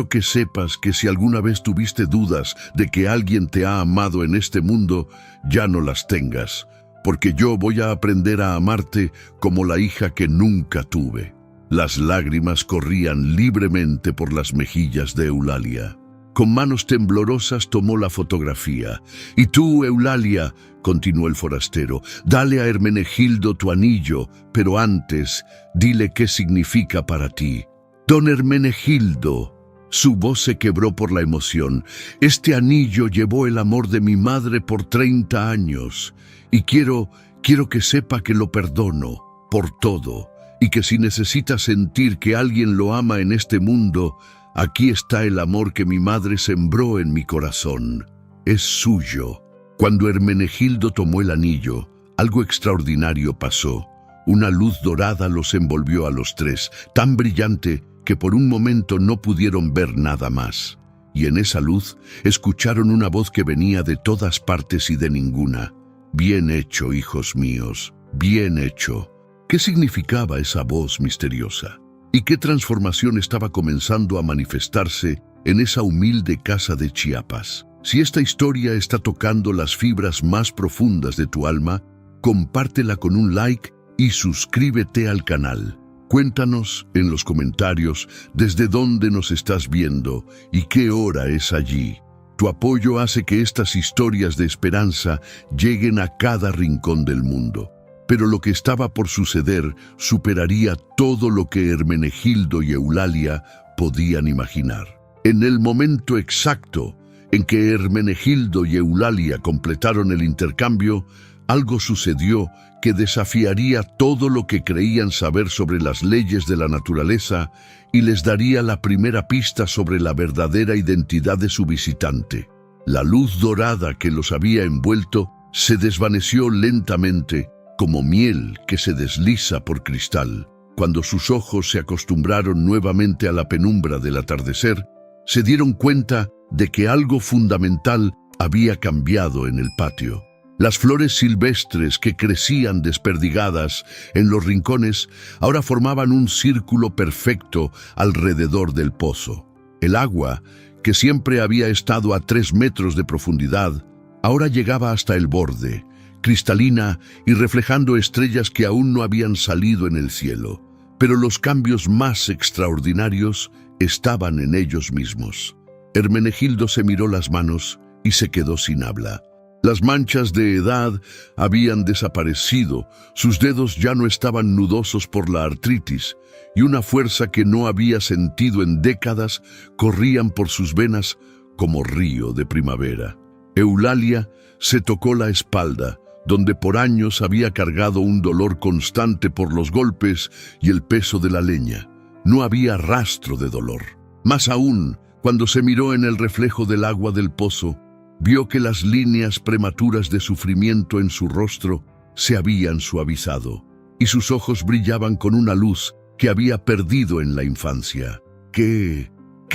que sepas que si alguna vez tuviste dudas de que alguien te ha amado en este mundo, ya no las tengas, porque yo voy a aprender a amarte como la hija que nunca tuve. Las lágrimas corrían libremente por las mejillas de Eulalia. Con manos temblorosas tomó la fotografía. Y tú, Eulalia, continuó el forastero, dale a Hermenegildo tu anillo, pero antes, dile qué significa para ti. Don Hermenegildo. Su voz se quebró por la emoción. Este anillo llevó el amor de mi madre por 30 años. Y quiero que sepa que lo perdono por todo. Y que si necesita sentir que alguien lo ama en este mundo, aquí está el amor que mi madre sembró en mi corazón. Es suyo. Cuando Hermenegildo tomó el anillo, algo extraordinario pasó. Una luz dorada los envolvió a los tres, tan brillante que por un momento no pudieron ver nada más. Y en esa luz escucharon una voz que venía de todas partes y de ninguna. Bien hecho, hijos míos, bien hecho. ¿Qué significaba esa voz misteriosa? ¿Y qué transformación estaba comenzando a manifestarse en esa humilde casa de Chiapas? Si esta historia está tocando las fibras más profundas de tu alma, compártela con un like y suscríbete al canal. Cuéntanos en los comentarios desde dónde nos estás viendo y qué hora es allí. Tu apoyo hace que estas historias de esperanza lleguen a cada rincón del mundo. pero lo que estaba por suceder superaría todo lo que Hermenegildo y Eulalia podían imaginar. En el momento exacto en que Hermenegildo y Eulalia completaron el intercambio, algo sucedió que desafiaría todo lo que creían saber sobre las leyes de la naturaleza y les daría la primera pista sobre la verdadera identidad de su visitante. La luz dorada que los había envuelto se desvaneció lentamente, como miel que se desliza por cristal. Cuando sus ojos se acostumbraron nuevamente a la penumbra del atardecer, se dieron cuenta de que algo fundamental había cambiado en el patio. Las flores silvestres que crecían desperdigadas en los rincones ahora formaban un círculo perfecto alrededor del pozo. El agua, que siempre había estado a 3 metros de profundidad, ahora llegaba hasta el borde, cristalina y reflejando estrellas que aún no habían salido en el cielo. Pero los cambios más extraordinarios estaban en ellos mismos. Hermenegildo se miró las manos y se quedó sin habla. Las manchas de edad habían desaparecido, sus dedos ya no estaban nudosos por la artritis, y una fuerza que no había sentido en décadas corrían por sus venas como río de primavera. Eulalia se tocó la espalda, donde por años había cargado un dolor constante por los golpes y el peso de la leña. No había rastro de dolor. Más aún, cuando se miró en el reflejo del agua del pozo, vio que las líneas prematuras de sufrimiento en su rostro se habían suavizado, y sus ojos brillaban con una luz que había perdido en la infancia. ¿Qué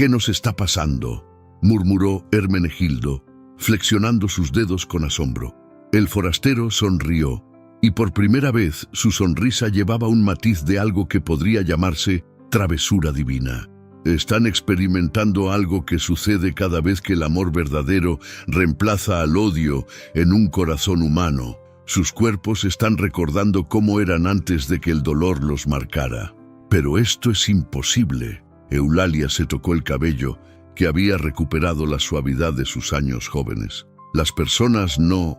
nos está pasando?, murmuró Hermenegildo, flexionando sus dedos con asombro. El forastero sonrió, y por primera vez su sonrisa llevaba un matiz de algo que podría llamarse travesura divina. Están experimentando algo que sucede cada vez que el amor verdadero reemplaza al odio en un corazón humano. Sus cuerpos están recordando cómo eran antes de que el dolor los marcara. Pero esto es imposible. Eulalia se tocó el cabello, que había recuperado la suavidad de sus años jóvenes. Las personas no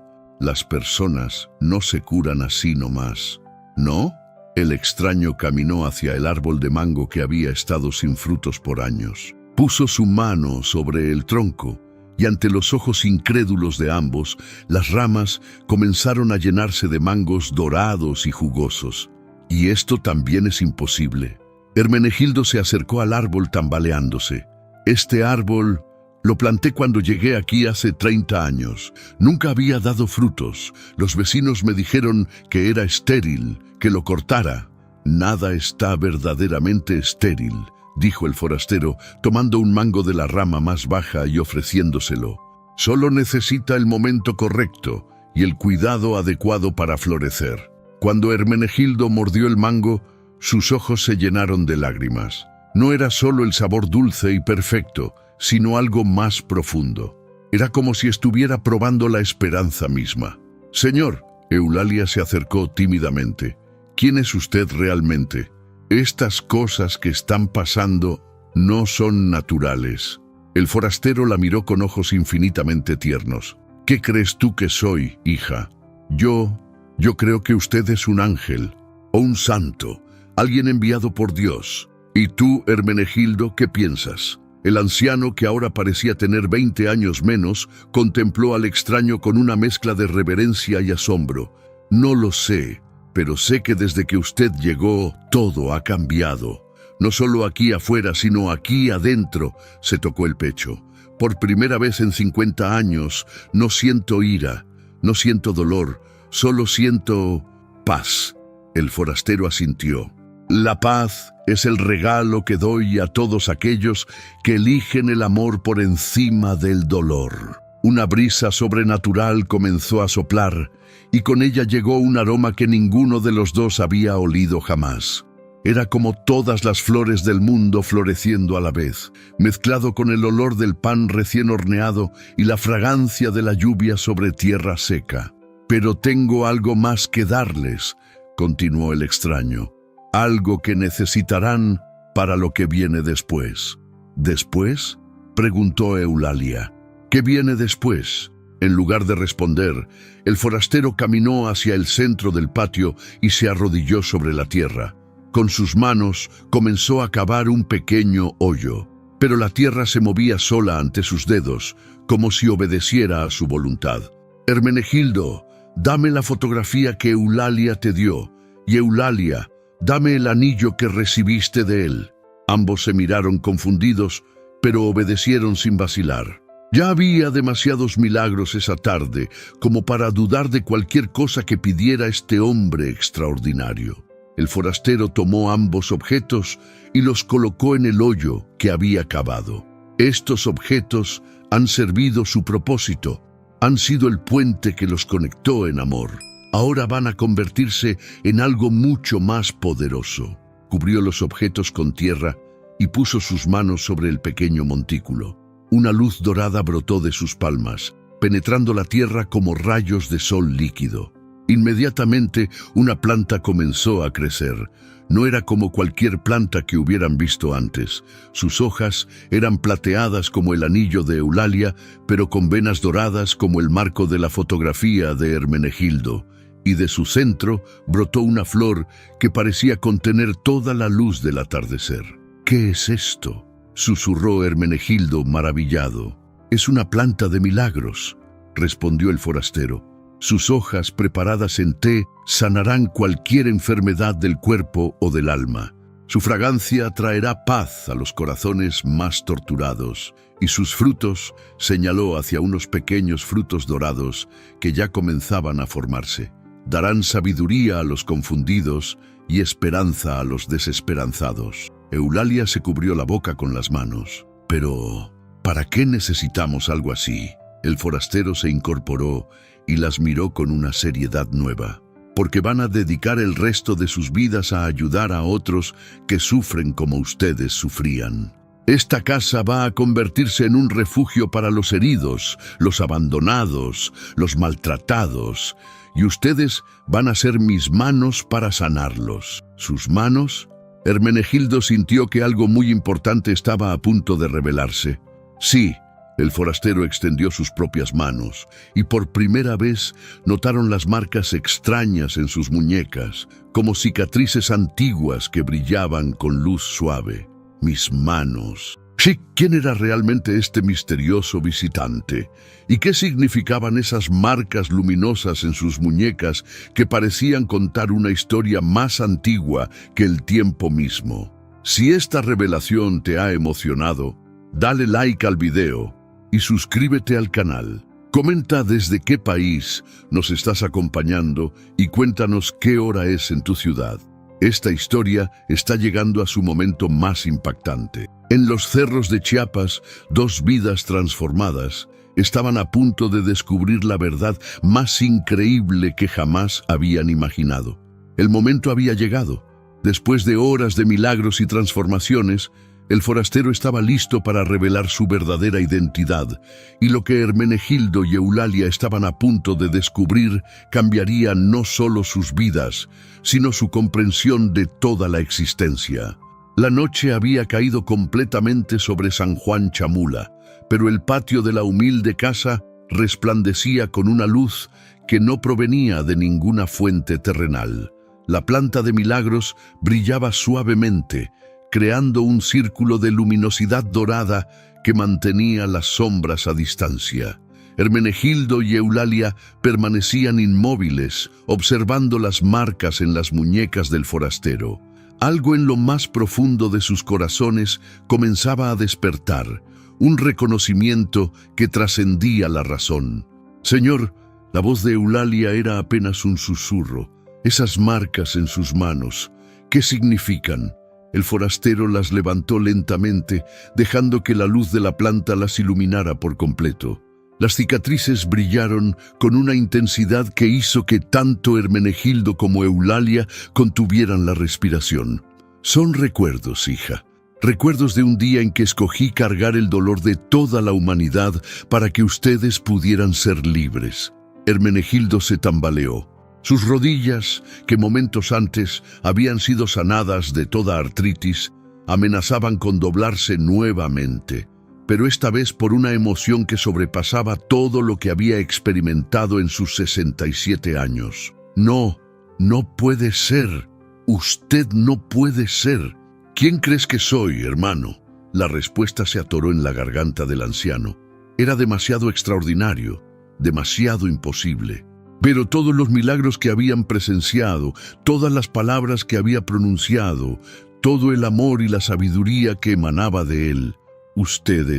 se curan así nomás. ¿No? El extraño caminó hacia el árbol de mango que había estado sin frutos por años. Puso su mano sobre el tronco y ante los ojos incrédulos de ambos, las ramas comenzaron a llenarse de mangos dorados y jugosos. Y esto también es imposible. Hermenegildo se acercó al árbol tambaleándose. Este árbol lo planté cuando llegué aquí hace 30 años. Nunca había dado frutos. Los vecinos me dijeron que era estéril, que lo cortara. Nada está verdaderamente estéril, dijo el forastero, tomando un mango de la rama más baja y ofreciéndoselo. Solo necesita el momento correcto y el cuidado adecuado para florecer. Cuando Hermenegildo mordió el mango, sus ojos se llenaron de lágrimas. No era solo el sabor dulce y perfecto, sino algo más profundo. Era como si estuviera probando la esperanza misma. Señor, Eulalia se acercó tímidamente. ¿Quién es usted realmente? Estas cosas que están pasando no son naturales. El forastero la miró con ojos infinitamente tiernos. ¿Qué crees tú que soy, hija? Yo creo que usted es un ángel, o un santo, alguien enviado por Dios. ¿Y tú, Hermenegildo, qué piensas? El anciano, que ahora parecía tener 20 años menos, contempló al extraño con una mezcla de reverencia y asombro. No lo sé, pero sé que desde que usted llegó, todo ha cambiado. No solo aquí afuera, sino aquí adentro. Se tocó el pecho. Por primera vez en 50 años, no siento ira, no siento dolor, solo siento paz. El forastero asintió. La paz es el regalo que doy a todos aquellos que eligen el amor por encima del dolor. Una brisa sobrenatural comenzó a soplar, y con ella llegó un aroma que ninguno de los dos había olido jamás. Era como todas las flores del mundo floreciendo a la vez, mezclado con el olor del pan recién horneado y la fragancia de la lluvia sobre tierra seca. «Pero tengo algo más que darles», continuó el extraño. «Algo que necesitarán para lo que viene después». «¿Después?», preguntó Eulalia. «¿Qué viene después?». En lugar de responder, el forastero caminó hacia el centro del patio y se arrodilló sobre la tierra. Con sus manos comenzó a cavar un pequeño hoyo, pero la tierra se movía sola ante sus dedos, como si obedeciera a su voluntad. Hermenegildo, dame la fotografía que Eulalia te dio, y Eulalia, dame el anillo que recibiste de él. Ambos se miraron confundidos, pero obedecieron sin vacilar. Ya había demasiados milagros esa tarde como para dudar de cualquier cosa que pidiera este hombre extraordinario. El forastero tomó ambos objetos y los colocó en el hoyo que había cavado. Estos objetos han servido su propósito, han sido el puente que los conectó en amor. Ahora van a convertirse en algo mucho más poderoso. Cubrió los objetos con tierra y puso sus manos sobre el pequeño montículo. Una luz dorada brotó de sus palmas, penetrando la tierra como rayos de sol líquido. Inmediatamente una planta comenzó a crecer. No era como cualquier planta que hubieran visto antes. Sus hojas eran plateadas como el anillo de Eulalia, pero con venas doradas como el marco de la fotografía de Hermenegildo. Y de su centro brotó una flor que parecía contener toda la luz del atardecer. ¿Qué es esto?, susurró Hermenegildo maravillado. «Es una planta de milagros», respondió el forastero. «Sus hojas preparadas en té sanarán cualquier enfermedad del cuerpo o del alma. Su fragancia traerá paz a los corazones más torturados, y sus frutos», señaló hacia unos pequeños frutos dorados que ya comenzaban a formarse, «darán sabiduría a los confundidos y esperanza a los desesperanzados». Eulalia se cubrió la boca con las manos. «Pero, ¿para qué necesitamos algo así?». El forastero se incorporó y las miró con una seriedad nueva. «Porque van a dedicar el resto de sus vidas a ayudar a otros que sufren como ustedes sufrían. Esta casa va a convertirse en un refugio para los heridos, los abandonados, los maltratados, y ustedes van a ser mis manos para sanarlos». ¿Sus manos? Hermenegildo sintió que algo muy importante estaba a punto de revelarse. «Sí». El forastero extendió sus propias manos, y por primera vez notaron las marcas extrañas en sus muñecas, como cicatrices antiguas que brillaban con luz suave. «Mis manos». Sí, ¿quién era realmente este misterioso visitante? ¿Y qué significaban esas marcas luminosas en sus muñecas que parecían contar una historia más antigua que el tiempo mismo? Si esta revelación te ha emocionado, dale like al video y suscríbete al canal. Comenta desde qué país nos estás acompañando y cuéntanos qué hora es en tu ciudad. Esta historia está llegando a su momento más impactante. En los cerros de Chiapas, dos vidas transformadas estaban a punto de descubrir la verdad más increíble que jamás habían imaginado. El momento había llegado. Después de horas de milagros y transformaciones, el forastero estaba listo para revelar su verdadera identidad, y lo que Hermenegildo y Eulalia estaban a punto de descubrir cambiaría no solo sus vidas, sino su comprensión de toda la existencia. La noche había caído completamente sobre San Juan Chamula, pero el patio de la humilde casa resplandecía con una luz que no provenía de ninguna fuente terrenal. La planta de milagros brillaba suavemente, creando un círculo de luminosidad dorada que mantenía las sombras a distancia. Hermenegildo y Eulalia permanecían inmóviles, observando las marcas en las muñecas del forastero. Algo en lo más profundo de sus corazones comenzaba a despertar, un reconocimiento que trascendía la razón. «Señor», la voz de Eulalia era apenas un susurro. «Esas marcas en sus manos, ¿qué significan?». El forastero las levantó lentamente, dejando que la luz de la planta las iluminara por completo. Las cicatrices brillaron con una intensidad que hizo que tanto Hermenegildo como Eulalia contuvieran la respiración. «Son recuerdos, hija. Recuerdos de un día en que escogí cargar el dolor de toda la humanidad para que ustedes pudieran ser libres». Hermenegildo se tambaleó. Sus rodillas, que momentos antes habían sido sanadas de toda artritis, amenazaban con doblarse nuevamente. pero esta vez por una emoción que sobrepasaba todo lo que había experimentado en sus 67 años. No, no puede ser. Usted no puede ser. ¿Quién crees que soy, hermano? La respuesta se atoró en la garganta del anciano. Era demasiado extraordinario, demasiado imposible. Pero todos los milagros que habían presenciado, todas las palabras que había pronunciado, todo el amor y la sabiduría que emanaba de él. Usted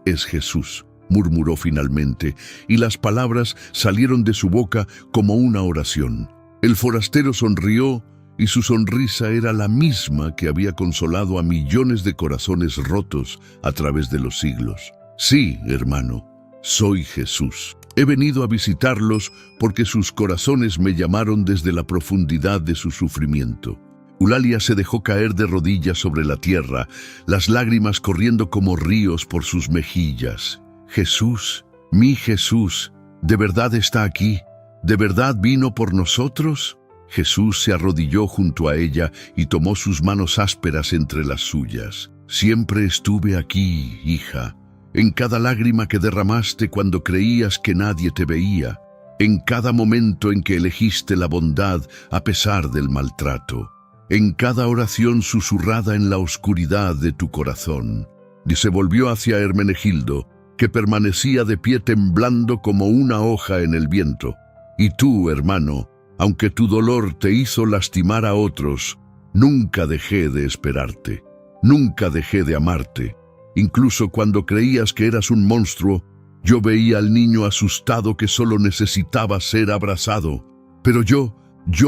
es Jesús, murmuró finalmente, y las palabras salieron de su boca como una oración. El forastero sonrió, y su sonrisa era la misma que había consolado a millones de corazones rotos a través de los siglos. Sí, hermano, soy Jesús. He venido a visitarlos porque sus corazones me llamaron desde la profundidad de su sufrimiento. Eulalia se dejó caer de rodillas sobre la tierra, las lágrimas corriendo como ríos por sus mejillas. Jesús, mi Jesús, ¿de verdad está aquí? ¿De verdad vino por nosotros? Jesús se arrodilló junto a ella y tomó sus manos ásperas entre las suyas. Siempre estuve aquí, hija. En cada lágrima que derramaste cuando creías que nadie te veía, en cada momento en que elegiste la bondad a pesar del maltrato, en cada oración susurrada en la oscuridad de tu corazón. Y se volvió hacia Hermenegildo, que permanecía de pie temblando como una hoja en el viento. Y tú, hermano, aunque tu dolor te hizo lastimar a otros, nunca dejé de esperarte, nunca dejé de amarte. Incluso cuando creías que eras un monstruo, yo veía al niño asustado que solo necesitaba ser abrazado. Pero yo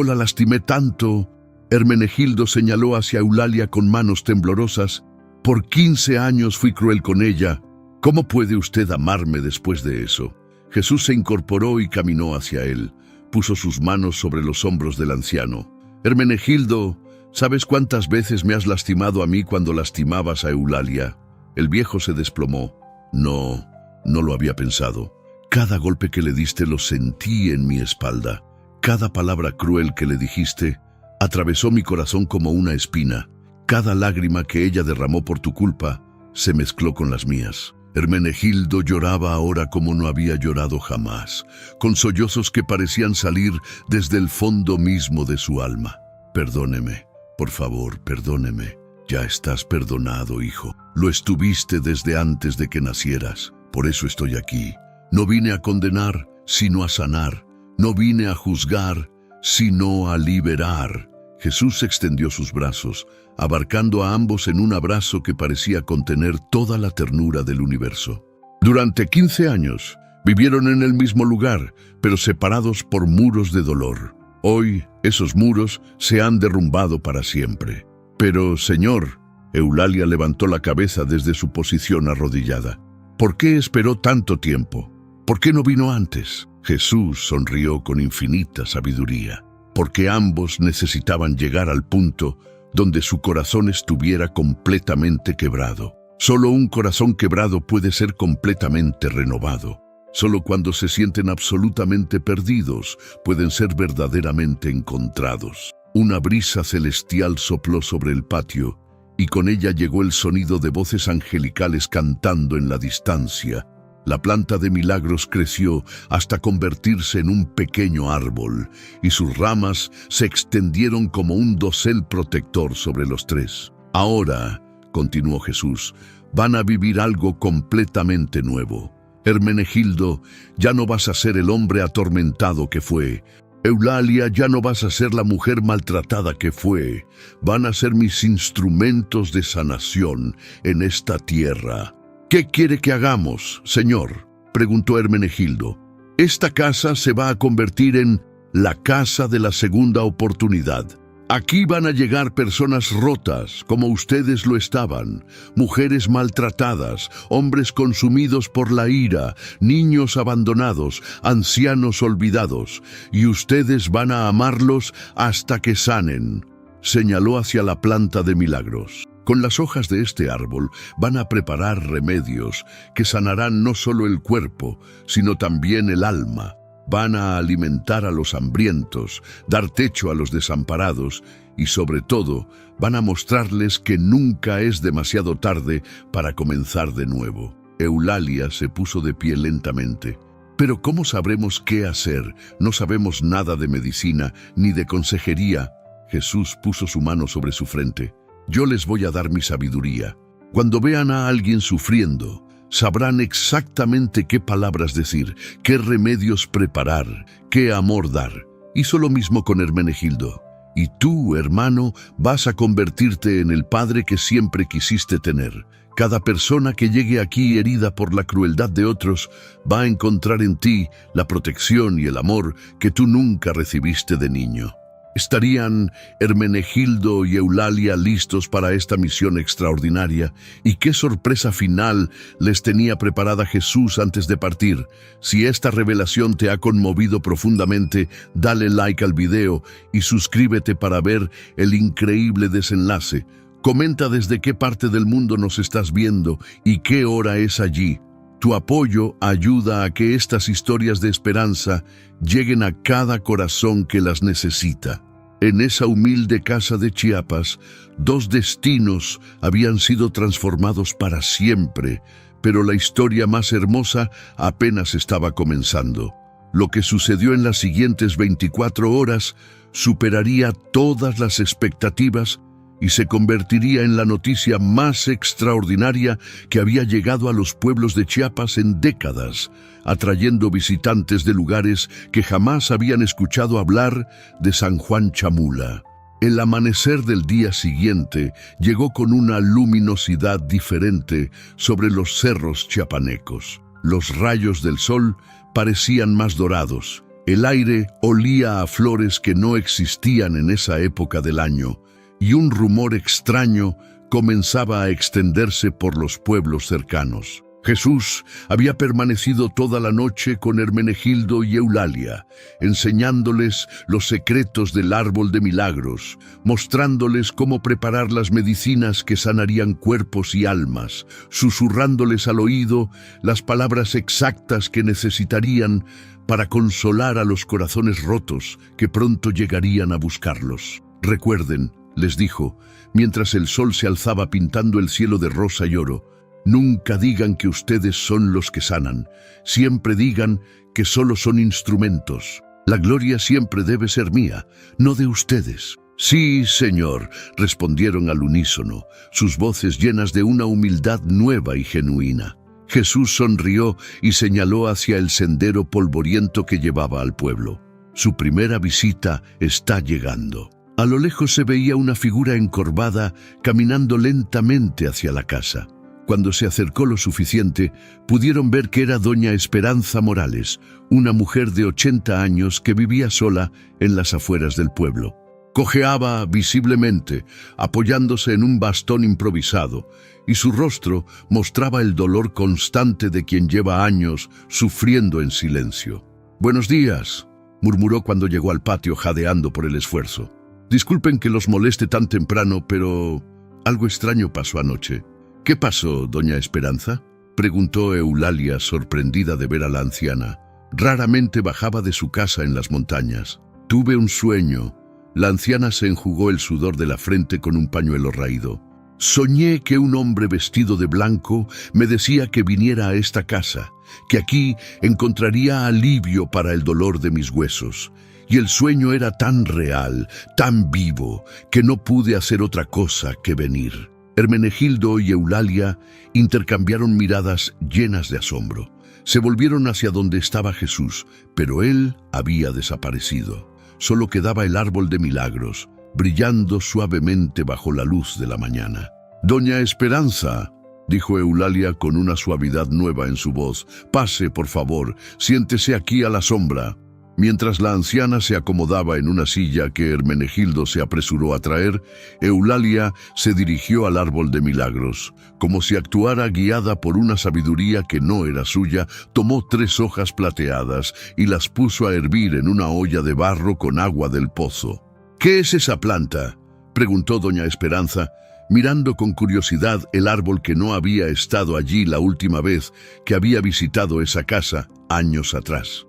la lastimé tanto. Hermenegildo señaló hacia Eulalia con manos temblorosas. Por 15 años fui cruel con ella. ¿Cómo puede usted amarme después de eso? Jesús se incorporó y caminó hacia él. Puso sus manos sobre los hombros del anciano. Hermenegildo, ¿sabes cuántas veces me has lastimado a mí cuando lastimabas a Eulalia? El viejo se desplomó. No lo había pensado. Cada golpe que le diste lo sentí en mi espalda. Cada palabra cruel que le dijiste atravesó mi corazón como una espina. Cada lágrima que ella derramó por tu culpa se mezcló con las mías. Hermenegildo lloraba ahora como no había llorado jamás, con sollozos que parecían salir desde el fondo mismo de su alma. Perdóneme, por favor, perdóneme. Ya estás perdonado, hijo. Lo estuviste desde antes de que nacieras. Por eso estoy aquí. No vine a condenar, sino a sanar. No vine a juzgar, sino a liberar. Jesús extendió sus brazos, abarcando a ambos en un abrazo que parecía contener toda la ternura del universo. Durante 15 años vivieron en el mismo lugar, pero separados por muros de dolor. Hoy esos muros se han derrumbado para siempre. Pero, Señor, Eulalia levantó la cabeza desde su posición arrodillada. ¿Por qué esperó tanto tiempo? ¿Por qué no vino antes? Jesús sonrió con infinita sabiduría, porque ambos necesitaban llegar al punto donde su corazón estuviera completamente quebrado. Solo un corazón quebrado puede ser completamente renovado. Solo cuando se sienten absolutamente perdidos pueden ser verdaderamente encontrados. Una brisa celestial sopló sobre el patio, y con ella llegó el sonido de voces angelicales cantando en la distancia. La planta de Milagros creció hasta convertirse en un pequeño árbol, y sus ramas se extendieron como un dosel protector sobre los tres. Ahora, continuó Jesús, van a vivir algo completamente nuevo. Hermenegildo, ya no vas a ser el hombre atormentado que fue. Eulalia, ya no vas a ser la mujer maltratada que fue. Van a ser mis instrumentos de sanación en esta tierra. ¿Qué quiere que hagamos, Señor?, preguntó Hermenegildo. Esta casa se va a convertir en la casa de la segunda oportunidad. Aquí van a llegar personas rotas, como ustedes lo estaban, mujeres maltratadas, hombres consumidos por la ira, niños abandonados, ancianos olvidados, y ustedes van a amarlos hasta que sanen. Señaló hacia la planta de Milagros. Con las hojas de este árbol van a preparar remedios que sanarán no solo el cuerpo, sino también el alma. Van a alimentar a los hambrientos, dar techo a los desamparados y sobre todo van a mostrarles que nunca es demasiado tarde para comenzar de nuevo. Eulalia se puso de pie lentamente. «Pero ¿cómo sabremos qué hacer? No sabemos nada de medicina ni de consejería». Jesús puso su mano sobre su frente. «Yo les voy a dar mi sabiduría. Cuando vean a alguien sufriendo, sabrán exactamente qué palabras decir, qué remedios preparar, qué amor dar». Hizo lo mismo con Hermenegildo. «Y tú, hermano, vas a convertirte en el padre que siempre quisiste tener. Cada persona que llegue aquí herida por la crueldad de otros va a encontrar en ti la protección y el amor que tú nunca recibiste de niño». ¿Estarían Hermenegildo y Eulalia listos para esta misión extraordinaria? ¿Y qué sorpresa final les tenía preparada Jesús antes de partir? Si esta revelación te ha conmovido profundamente, dale like al video y suscríbete para ver el increíble desenlace. Comenta desde qué parte del mundo nos estás viendo y qué hora es allí. Tu apoyo ayuda a que estas historias de esperanza lleguen a cada corazón que las necesita. En esa humilde casa de Chiapas, 2 destinos habían sido transformados para siempre, pero la historia más hermosa apenas estaba comenzando. Lo que sucedió en las siguientes 24 horas superaría todas las expectativas y se convertiría en la noticia más extraordinaria que había llegado a los pueblos de Chiapas en décadas, atrayendo visitantes de lugares que jamás habían escuchado hablar de San Juan Chamula. El amanecer del día siguiente llegó con una luminosidad diferente sobre los cerros chiapanecos. Los rayos del sol parecían más dorados. El aire olía a flores que no existían en esa época del año, y un rumor extraño comenzaba a extenderse por los pueblos cercanos. Jesús había permanecido toda la noche con Hermenegildo y Eulalia, enseñándoles los secretos del árbol de milagros, mostrándoles cómo preparar las medicinas que sanarían cuerpos y almas, susurrándoles al oído las palabras exactas que necesitarían para consolar a los corazones rotos que pronto llegarían a buscarlos. «Recuerden», les dijo, mientras el sol se alzaba pintando el cielo de rosa y oro, «nunca digan que ustedes son los que sanan. Siempre digan que solo son instrumentos. La gloria siempre debe ser mía, no de ustedes». «Sí, Señor», respondieron al unísono, sus voces llenas de una humildad nueva y genuina. Jesús sonrió y señaló hacia el sendero polvoriento que llevaba al pueblo. «Su primera visita está llegando». A lo lejos se veía una figura encorvada caminando lentamente hacia la casa. Cuando se acercó lo suficiente, pudieron ver que era doña Esperanza Morales, una mujer de 80 años que vivía sola en las afueras del pueblo. Cojeaba visiblemente, apoyándose en un bastón improvisado, y su rostro mostraba el dolor constante de quien lleva años sufriendo en silencio. «Buenos días», murmuró cuando llegó al patio jadeando por el esfuerzo. «Disculpen que los moleste tan temprano, pero algo extraño pasó anoche». «¿Qué pasó, doña Esperanza?», preguntó Eulalia, sorprendida de ver a la anciana. Raramente bajaba de su casa en las montañas. «Tuve un sueño». La anciana se enjugó el sudor de la frente con un pañuelo raído. «Soñé que un hombre vestido de blanco me decía que viniera a esta casa, que aquí encontraría alivio para el dolor de mis huesos. Y el sueño era tan real, tan vivo, que no pude hacer otra cosa que venir». Hermenegildo y Eulalia intercambiaron miradas llenas de asombro. Se volvieron hacia donde estaba Jesús, pero él había desaparecido. Solo quedaba el árbol de milagros, brillando suavemente bajo la luz de la mañana. «Doña Esperanza», dijo Eulalia con una suavidad nueva en su voz, «pase, por favor, siéntese aquí a la sombra». Mientras la anciana se acomodaba en una silla que Hermenegildo se apresuró a traer, Eulalia se dirigió al árbol de milagros. Como si actuara guiada por una sabiduría que no era suya, tomó 3 hojas plateadas y las puso a hervir en una olla de barro con agua del pozo. «¿Qué es esa planta?», preguntó doña Esperanza, mirando con curiosidad el árbol que no había estado allí la última vez que había visitado esa casa, años atrás.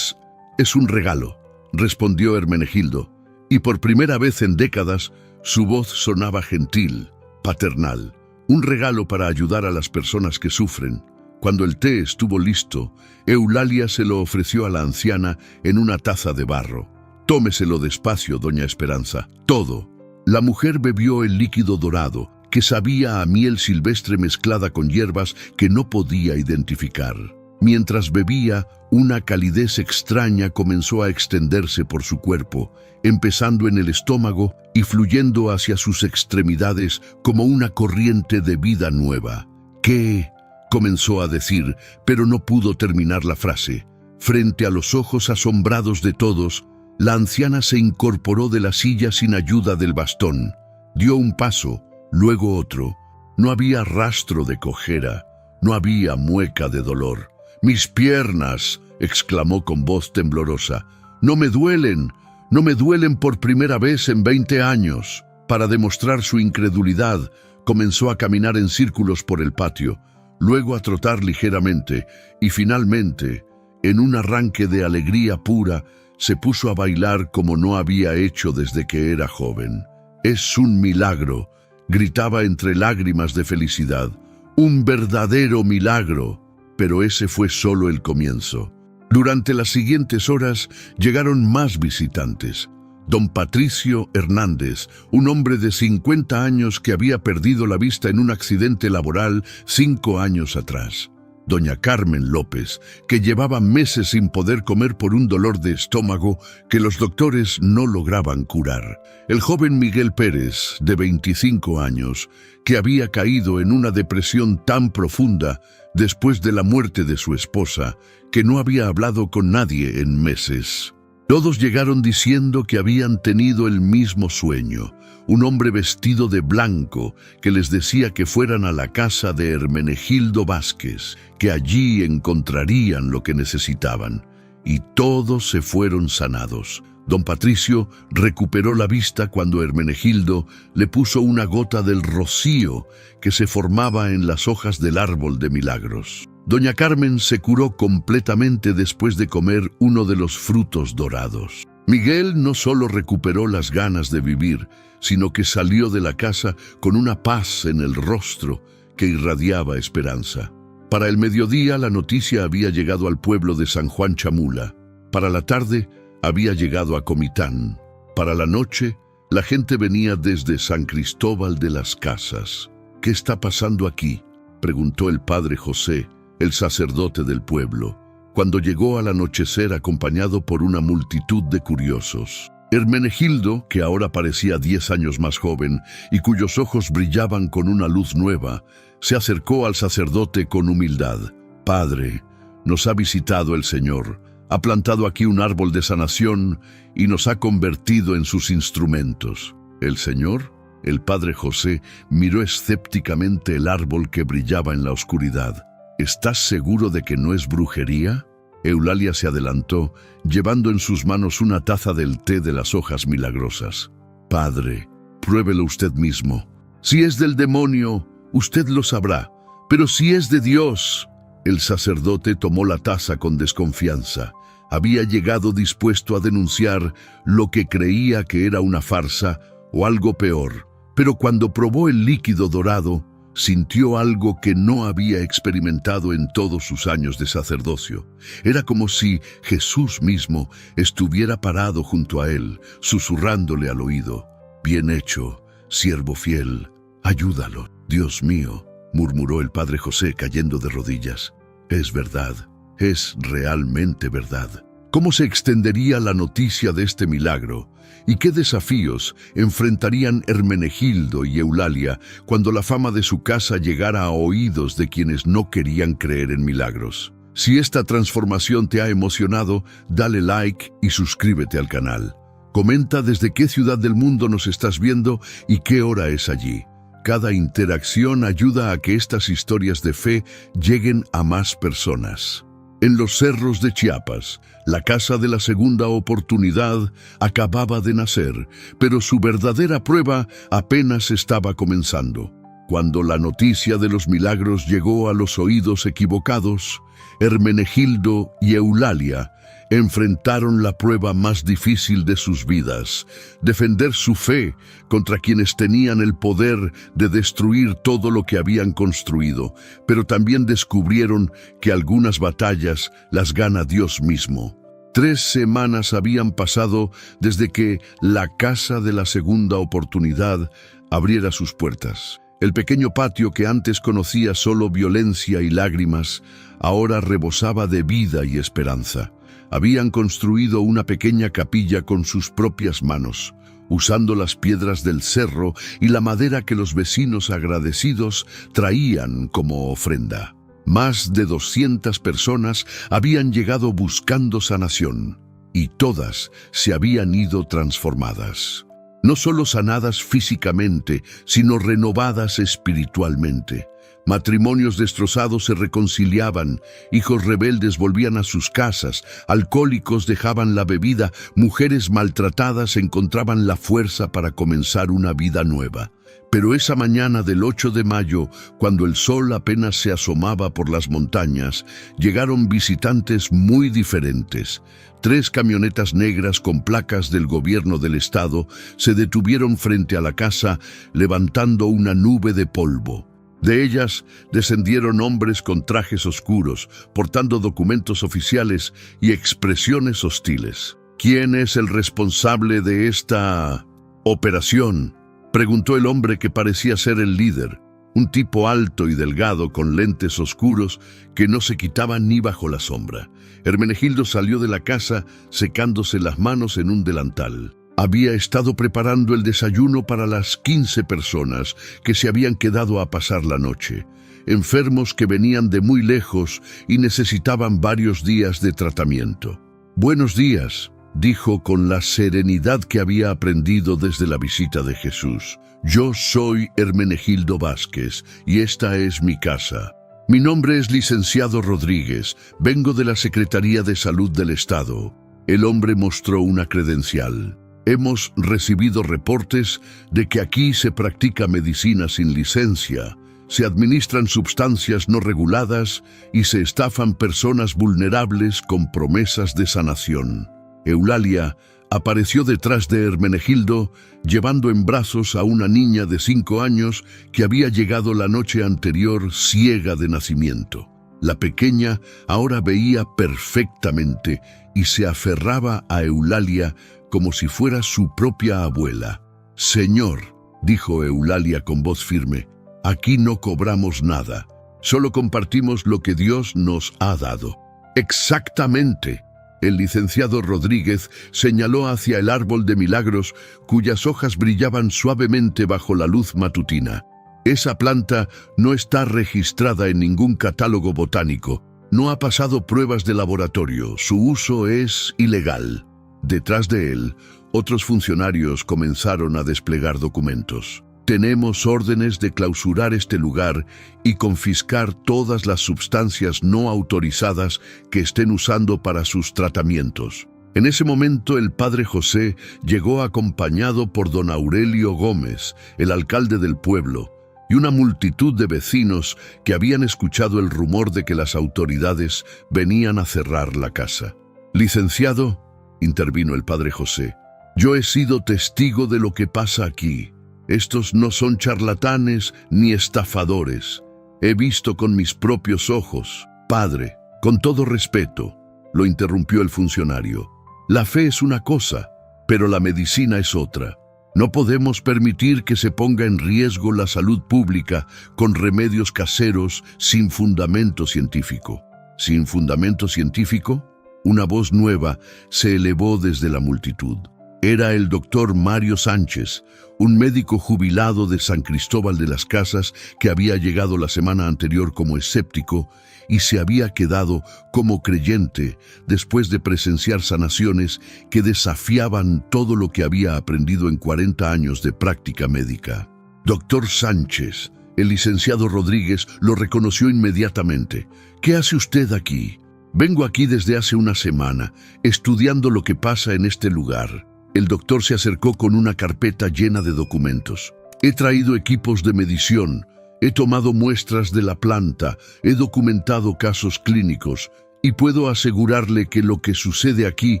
Es un regalo», respondió Hermenegildo. y por primera vez en décadas su voz sonaba gentil, paternal, un regalo para ayudar a las personas que sufren. Cuando el té estuvo listo, Eulalia se lo ofreció a la anciana en una taza de barro. «Tómeselo despacio, doña Esperanza, todo». La mujer bebió el líquido dorado, que sabía a miel silvestre mezclada con hierbas que no podía identificar. Mientras bebía, una calidez extraña comenzó a extenderse por su cuerpo, empezando en el estómago y fluyendo hacia sus extremidades como una corriente de vida nueva. «¿Qué?», comenzó a decir, pero no pudo terminar la frase. Frente a los ojos asombrados de todos, la anciana se incorporó de la silla sin ayuda del bastón. Dio un paso, luego otro. No había rastro de cojera, no había mueca de dolor. «¡Mis piernas!», exclamó con voz temblorosa. «¡No me duelen! ¡No me duelen por primera vez en 20 años!». Para demostrar su incredulidad, comenzó a caminar en círculos por el patio, luego a trotar ligeramente, y finalmente, en un arranque de alegría pura, se puso a bailar como no había hecho desde que era joven. «Es un milagro», gritaba entre lágrimas de felicidad. «Un verdadero milagro». Pero ese fue solo el comienzo. Durante las siguientes horas llegaron más visitantes. Don Patricio Hernández, un hombre de 50 años que había perdido la vista en un accidente laboral 5 años atrás. Doña Carmen López, que llevaba meses sin poder comer por un dolor de estómago que los doctores no lograban curar. El joven Miguel Pérez, de 25 años, que había caído en una depresión tan profunda después de la muerte de su esposa, que no había hablado con nadie en meses. Todos llegaron diciendo que habían tenido el mismo sueño, un hombre vestido de blanco que les decía que fueran a la casa de Hermenegildo Vázquez, que allí encontrarían lo que necesitaban. Y todos se fueron sanados. Don Patricio recuperó la vista cuando Hermenegildo le puso una gota del rocío que se formaba en las hojas del árbol de milagros. Doña Carmen se curó completamente después de comer uno de los frutos dorados. Miguel no solo recuperó las ganas de vivir, sino que salió de la casa con una paz en el rostro que irradiaba esperanza. Para el mediodía la noticia había llegado al pueblo de San Juan Chamula. Para la tarde había llegado a Comitán. Para la noche la gente venía desde San Cristóbal de las Casas. «¿Qué está pasando aquí?», preguntó el padre José, el sacerdote del pueblo, cuando llegó al anochecer acompañado por una multitud de curiosos. Hermenegildo, que ahora parecía 10 años más joven y cuyos ojos brillaban con una luz nueva, se acercó al sacerdote con humildad. «Padre, nos ha visitado el Señor, ha plantado aquí un árbol de sanación y nos ha convertido en sus instrumentos». «¿El Señor?». El padre José miró escépticamente el árbol que brillaba en la oscuridad. «¿Estás seguro de que no es brujería?». Eulalia se adelantó, llevando en sus manos una taza del té de las hojas milagrosas. «Padre, pruébelo usted mismo. Si es del demonio, usted lo sabrá, pero si es de Dios». El sacerdote tomó la taza con desconfianza. Había llegado dispuesto a denunciar lo que creía que era una farsa o algo peor, pero cuando probó el líquido dorado, sintió algo que no había experimentado en todos sus años de sacerdocio. Era como si Jesús mismo estuviera parado junto a él, susurrándole al oído: «Bien hecho, siervo fiel, ayúdalo». «Dios mío», murmuró el padre José cayendo de rodillas. «Es verdad, es realmente verdad». ¿Cómo se extendería la noticia de este milagro? ¿Y qué desafíos enfrentarían Hermenegildo y Eulalia cuando la fama de su casa llegara a oídos de quienes no querían creer en milagros? Si esta transformación te ha emocionado, dale like y suscríbete al canal. Comenta desde qué ciudad del mundo nos estás viendo y qué hora es allí. Cada interacción ayuda a que estas historias de fe lleguen a más personas. En los cerros de Chiapas, la casa de la segunda oportunidad acababa de nacer, pero su verdadera prueba apenas estaba comenzando. Cuando la noticia de los milagros llegó a los oídos equivocados, Hermenegildo y Eulalia enfrentaron la prueba más difícil de sus vidas: defender su fe contra quienes tenían el poder de destruir todo lo que habían construido, pero también descubrieron que algunas batallas las gana Dios mismo. 3 semanas habían pasado desde que la Casa de la Segunda Oportunidad abriera sus puertas. El pequeño patio que antes conocía solo violencia y lágrimas, ahora rebosaba de vida y esperanza. Habían construido una pequeña capilla con sus propias manos, usando las piedras del cerro y la madera que los vecinos agradecidos traían como ofrenda. Más de 200 personas habían llegado buscando sanación, y todas se habían ido transformadas. No solo sanadas físicamente, sino renovadas espiritualmente. Matrimonios destrozados se reconciliaban, hijos rebeldes volvían a sus casas, alcohólicos dejaban la bebida, mujeres maltratadas encontraban la fuerza para comenzar una vida nueva. Pero esa mañana del 8 de mayo, cuando el sol apenas se asomaba por las montañas, llegaron visitantes muy diferentes. 3 camionetas negras con placas del gobierno del estado se detuvieron frente a la casa, levantando una nube de polvo. De ellas descendieron hombres con trajes oscuros, portando documentos oficiales y expresiones hostiles. ¿Quién es el responsable de esta operación?, preguntó el hombre que parecía ser el líder, un tipo alto y delgado con lentes oscuros que no se quitaban ni bajo la sombra. Hermenegildo salió de la casa secándose las manos en un delantal. Había estado preparando el desayuno para las 15 personas que se habían quedado a pasar la noche, enfermos que venían de muy lejos y necesitaban varios días de tratamiento. «Buenos días», dijo con la serenidad que había aprendido desde la visita de Jesús. «Yo soy Hermenegildo Vázquez y esta es mi casa. Mi nombre es licenciado Rodríguez, vengo de la Secretaría de Salud del Estado». El hombre mostró una credencial. «Hemos recibido reportes de que aquí se practica medicina sin licencia, se administran sustancias no reguladas y se estafan personas vulnerables con promesas de sanación». Eulalia apareció detrás de Hermenegildo, llevando en brazos a una niña de 5 años que había llegado la noche anterior ciega de nacimiento. La pequeña ahora veía perfectamente y se aferraba a Eulalia como si fuera su propia abuela. «Señor», dijo Eulalia con voz firme, «aquí no cobramos nada, solo compartimos lo que Dios nos ha dado». «Exactamente». El licenciado Rodríguez señaló hacia el árbol de milagros cuyas hojas brillaban suavemente bajo la luz matutina. «Esa planta no está registrada en ningún catálogo botánico, no ha pasado pruebas de laboratorio, su uso es ilegal». Detrás de él, otros funcionarios comenzaron a desplegar documentos. «Tenemos órdenes de clausurar este lugar y confiscar todas las sustancias no autorizadas que estén usando para sus tratamientos». En ese momento el padre José llegó acompañado por don Aurelio Gómez, el alcalde del pueblo, y una multitud de vecinos que habían escuchado el rumor de que las autoridades venían a cerrar la casa. «Licenciado», intervino el padre José, «yo he sido testigo de lo que pasa aquí. Estos no son charlatanes ni estafadores. He visto con mis propios ojos». «Padre, con todo respeto», lo interrumpió el funcionario, «la fe es una cosa, pero la medicina es otra. No podemos permitir que se ponga en riesgo la salud pública con remedios caseros sin fundamento científico». «¿Sin fundamento científico?». Una voz nueva se elevó desde la multitud. Era el doctor Mario Sánchez, un médico jubilado de San Cristóbal de las Casas que había llegado la semana anterior como escéptico y se había quedado como creyente después de presenciar sanaciones que desafiaban todo lo que había aprendido en 40 años de práctica médica. «Doctor Sánchez», el licenciado Rodríguez lo reconoció inmediatamente. «¿Qué hace usted aquí?». «Vengo aquí desde hace una semana, estudiando lo que pasa en este lugar». El doctor se acercó con una carpeta llena de documentos. «He traído equipos de medición, He tomado muestras de la planta, he documentado casos clínicos y puedo asegurarle que lo que sucede aquí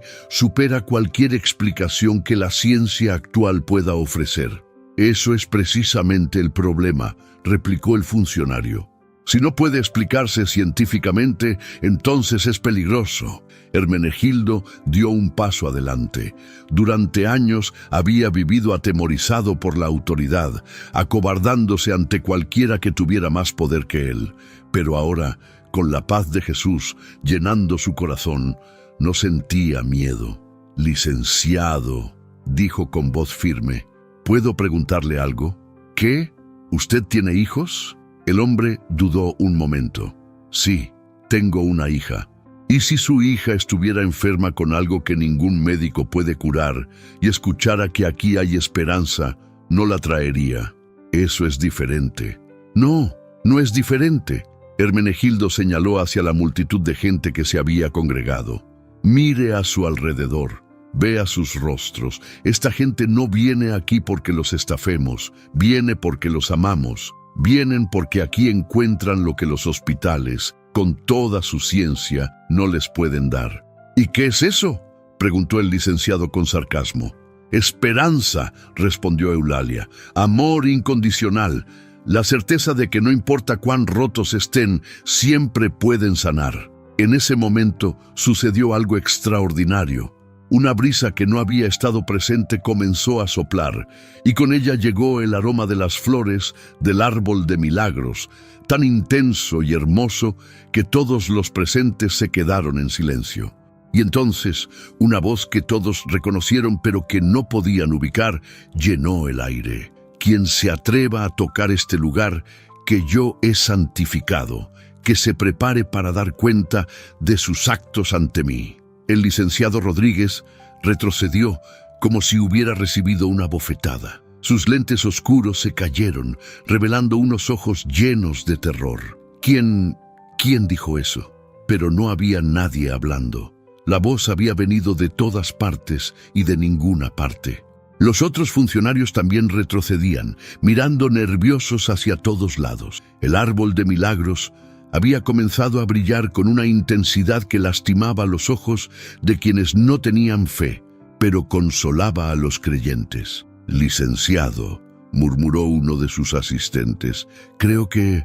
supera cualquier explicación que la ciencia actual pueda ofrecer. Eso es precisamente el problema, replicó el funcionario. Si no puede explicarse científicamente, entonces es peligroso. Hermenegildo dio un paso adelante. Durante años había vivido atemorizado por la autoridad, acobardándose ante cualquiera que tuviera más poder que él. Pero ahora, con la paz de Jesús llenando su corazón, no sentía miedo. Licenciado, dijo con voz firme, ¿puedo preguntarle algo? ¿Qué? ¿Usted tiene hijos? El hombre dudó un momento. Sí, tengo una hija. ¿Y si su hija estuviera enferma con algo que ningún médico puede curar y escuchara que aquí hay esperanza, no la traería? Eso es diferente. No, no es diferente. Hermenegildo señaló hacia la multitud de gente que se había congregado. Mire a su alrededor. Vea sus rostros. Esta gente no viene aquí porque los estafemos, viene porque los amamos. Vienen porque aquí encuentran lo que los hospitales, con toda su ciencia, no les pueden dar. ¿Y qué es eso?, preguntó el licenciado con sarcasmo. Esperanza, respondió Eulalia. Amor incondicional. La certeza de que no importa cuán rotos estén, siempre pueden sanar. En ese momento sucedió algo extraordinario. Una brisa que no había estado presente comenzó a soplar, y con ella llegó el aroma de las flores del árbol de milagros, tan intenso y hermoso que todos los presentes se quedaron en silencio. Y entonces, una voz que todos reconocieron pero que no podían ubicar, llenó el aire. Quien se atreva a tocar este lugar que yo he santificado, que se prepare para dar cuenta de sus actos ante mí. El licenciado Rodríguez retrocedió como si hubiera recibido una bofetada. Sus lentes oscuros se cayeron, revelando unos ojos llenos de terror. ¿Quién dijo eso? Pero no había nadie hablando. La voz había venido de todas partes y de ninguna parte. Los otros funcionarios también retrocedían, mirando nerviosos hacia todos lados. El árbol de milagros había comenzado a brillar con una intensidad que lastimaba los ojos de quienes no tenían fe, pero consolaba a los creyentes. Licenciado, murmuró uno de sus asistentes, creo que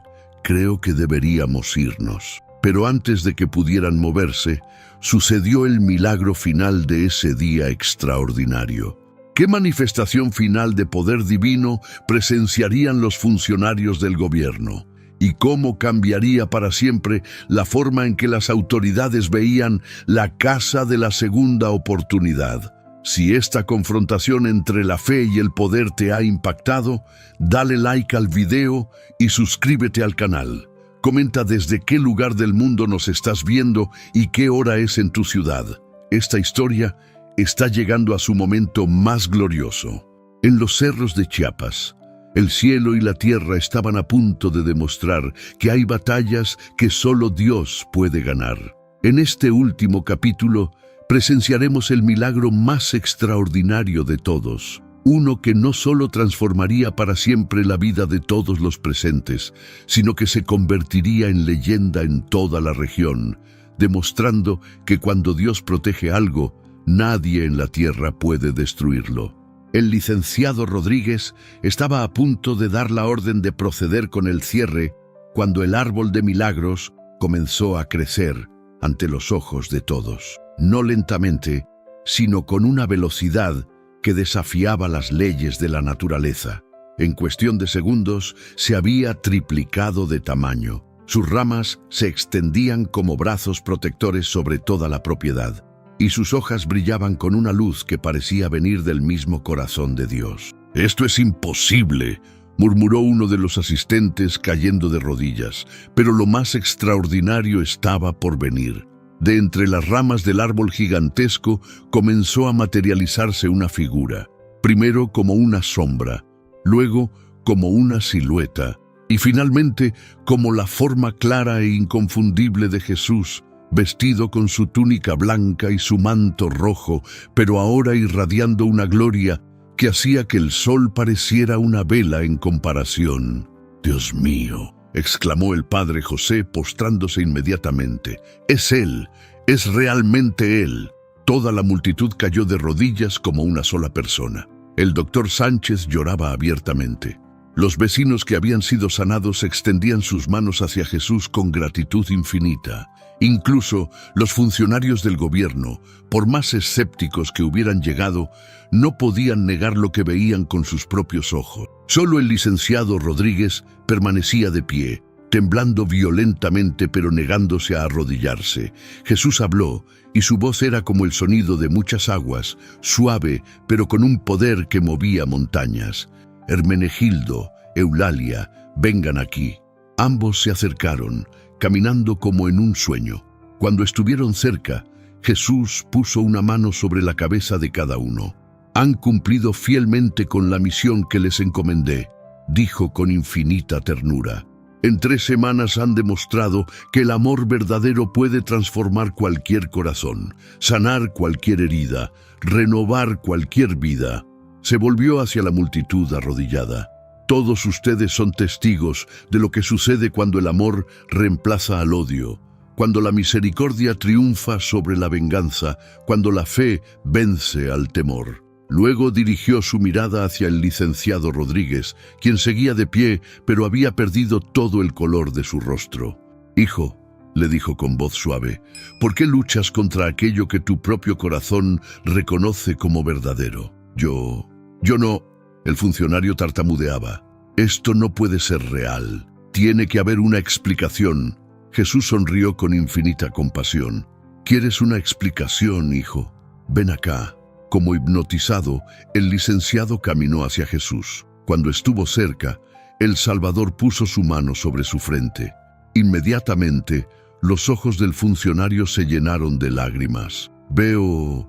deberíamos irnos. Pero antes de que pudieran moverse, sucedió el milagro final de ese día extraordinario. ¿Qué manifestación final de poder divino presenciarían los funcionarios del gobierno? ¿Y cómo cambiaría para siempre la forma en que las autoridades veían la casa de la segunda oportunidad? Si esta confrontación entre la fe y el poder te ha impactado, dale like al video y suscríbete al canal. Comenta desde qué lugar del mundo nos estás viendo y qué hora es en tu ciudad. Esta historia está llegando a su momento más glorioso. En los cerros de Chiapas, el cielo y la tierra estaban a punto de demostrar que hay batallas que solo Dios puede ganar. En este último capítulo presenciaremos el milagro más extraordinario de todos, uno que no solo transformaría para siempre la vida de todos los presentes, sino que se convertiría en leyenda en toda la región, demostrando que cuando Dios protege algo, nadie en la tierra puede destruirlo. El licenciado Rodríguez estaba a punto de dar la orden de proceder con el cierre cuando el árbol de milagros comenzó a crecer ante los ojos de todos. No lentamente, sino con una velocidad que desafiaba las leyes de la naturaleza. En cuestión de segundos se había triplicado de tamaño. Sus ramas se extendían como brazos protectores sobre toda la propiedad, y sus hojas brillaban con una luz que parecía venir del mismo corazón de Dios. «Esto es imposible», murmuró uno de los asistentes cayendo de rodillas, pero lo más extraordinario estaba por venir. De entre las ramas del árbol gigantesco comenzó a materializarse una figura, primero como una sombra, luego como una silueta, y finalmente como la forma clara e inconfundible de Jesús, vestido con su túnica blanca y su manto rojo, pero ahora irradiando una gloria que hacía que el sol pareciera una vela en comparación. Dios mío, exclamó el padre José postrándose inmediatamente. Es él, es realmente él. Toda la multitud cayó de rodillas como una sola persona. El doctor Sánchez lloraba abiertamente. Los vecinos que habían sido sanados extendían sus manos hacia Jesús con gratitud infinita. Incluso los funcionarios del gobierno, por más escépticos que hubieran llegado, no podían negar lo que veían con sus propios ojos. Solo el licenciado Rodríguez permanecía de pie, temblando violentamente pero negándose a arrodillarse. Jesús habló, y su voz era como el sonido de muchas aguas, suave pero con un poder que movía montañas. Hermenegildo, Eulalia, vengan aquí. Ambos se acercaron, caminando como en un sueño. Cuando estuvieron cerca, Jesús puso una mano sobre la cabeza de cada uno. Han cumplido fielmente con la misión que les encomendé, dijo con infinita ternura. En 3 semanas han demostrado que el amor verdadero puede transformar cualquier corazón, sanar cualquier herida, renovar cualquier vida. Se volvió hacia la multitud arrodillada. Todos ustedes son testigos de lo que sucede cuando el amor reemplaza al odio, cuando la misericordia triunfa sobre la venganza, cuando la fe vence al temor. Luego dirigió su mirada hacia el licenciado Rodríguez, quien seguía de pie, pero había perdido todo el color de su rostro. «Hijo», le dijo con voz suave, «¿por qué luchas contra aquello que tu propio corazón reconoce como verdadero?» Yo no. El funcionario tartamudeaba. «Esto no puede ser real. Tiene que haber una explicación». Jesús sonrió con infinita compasión. «¿Quieres una explicación, hijo? Ven acá». Como hipnotizado, el licenciado caminó hacia Jesús. Cuando estuvo cerca, el Salvador puso su mano sobre su frente. Inmediatamente, los ojos del funcionario se llenaron de lágrimas. Veo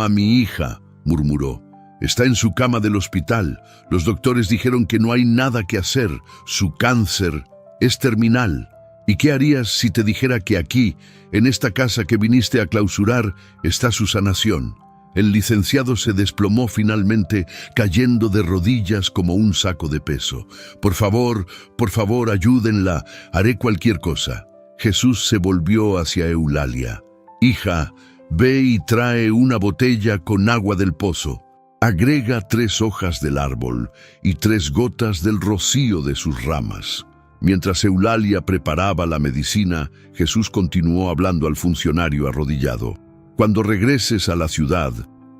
a mi hija», murmuró. «Está en su cama del hospital. Los doctores dijeron que no hay nada que hacer. Su cáncer es terminal. ¿Y qué harías si te dijera que aquí, en esta casa que viniste a clausurar, está su sanación?» El licenciado se desplomó finalmente, cayendo de rodillas como un saco de peso. Por favor, ayúdenla. Haré cualquier cosa». Jesús se volvió hacia Eulalia. «Hija, ve y trae una botella con agua del pozo. Agrega 3 hojas del árbol y 3 gotas del rocío de sus ramas». Mientras Eulalia preparaba la medicina, Jesús continuó hablando al funcionario arrodillado. «Cuando regreses a la ciudad,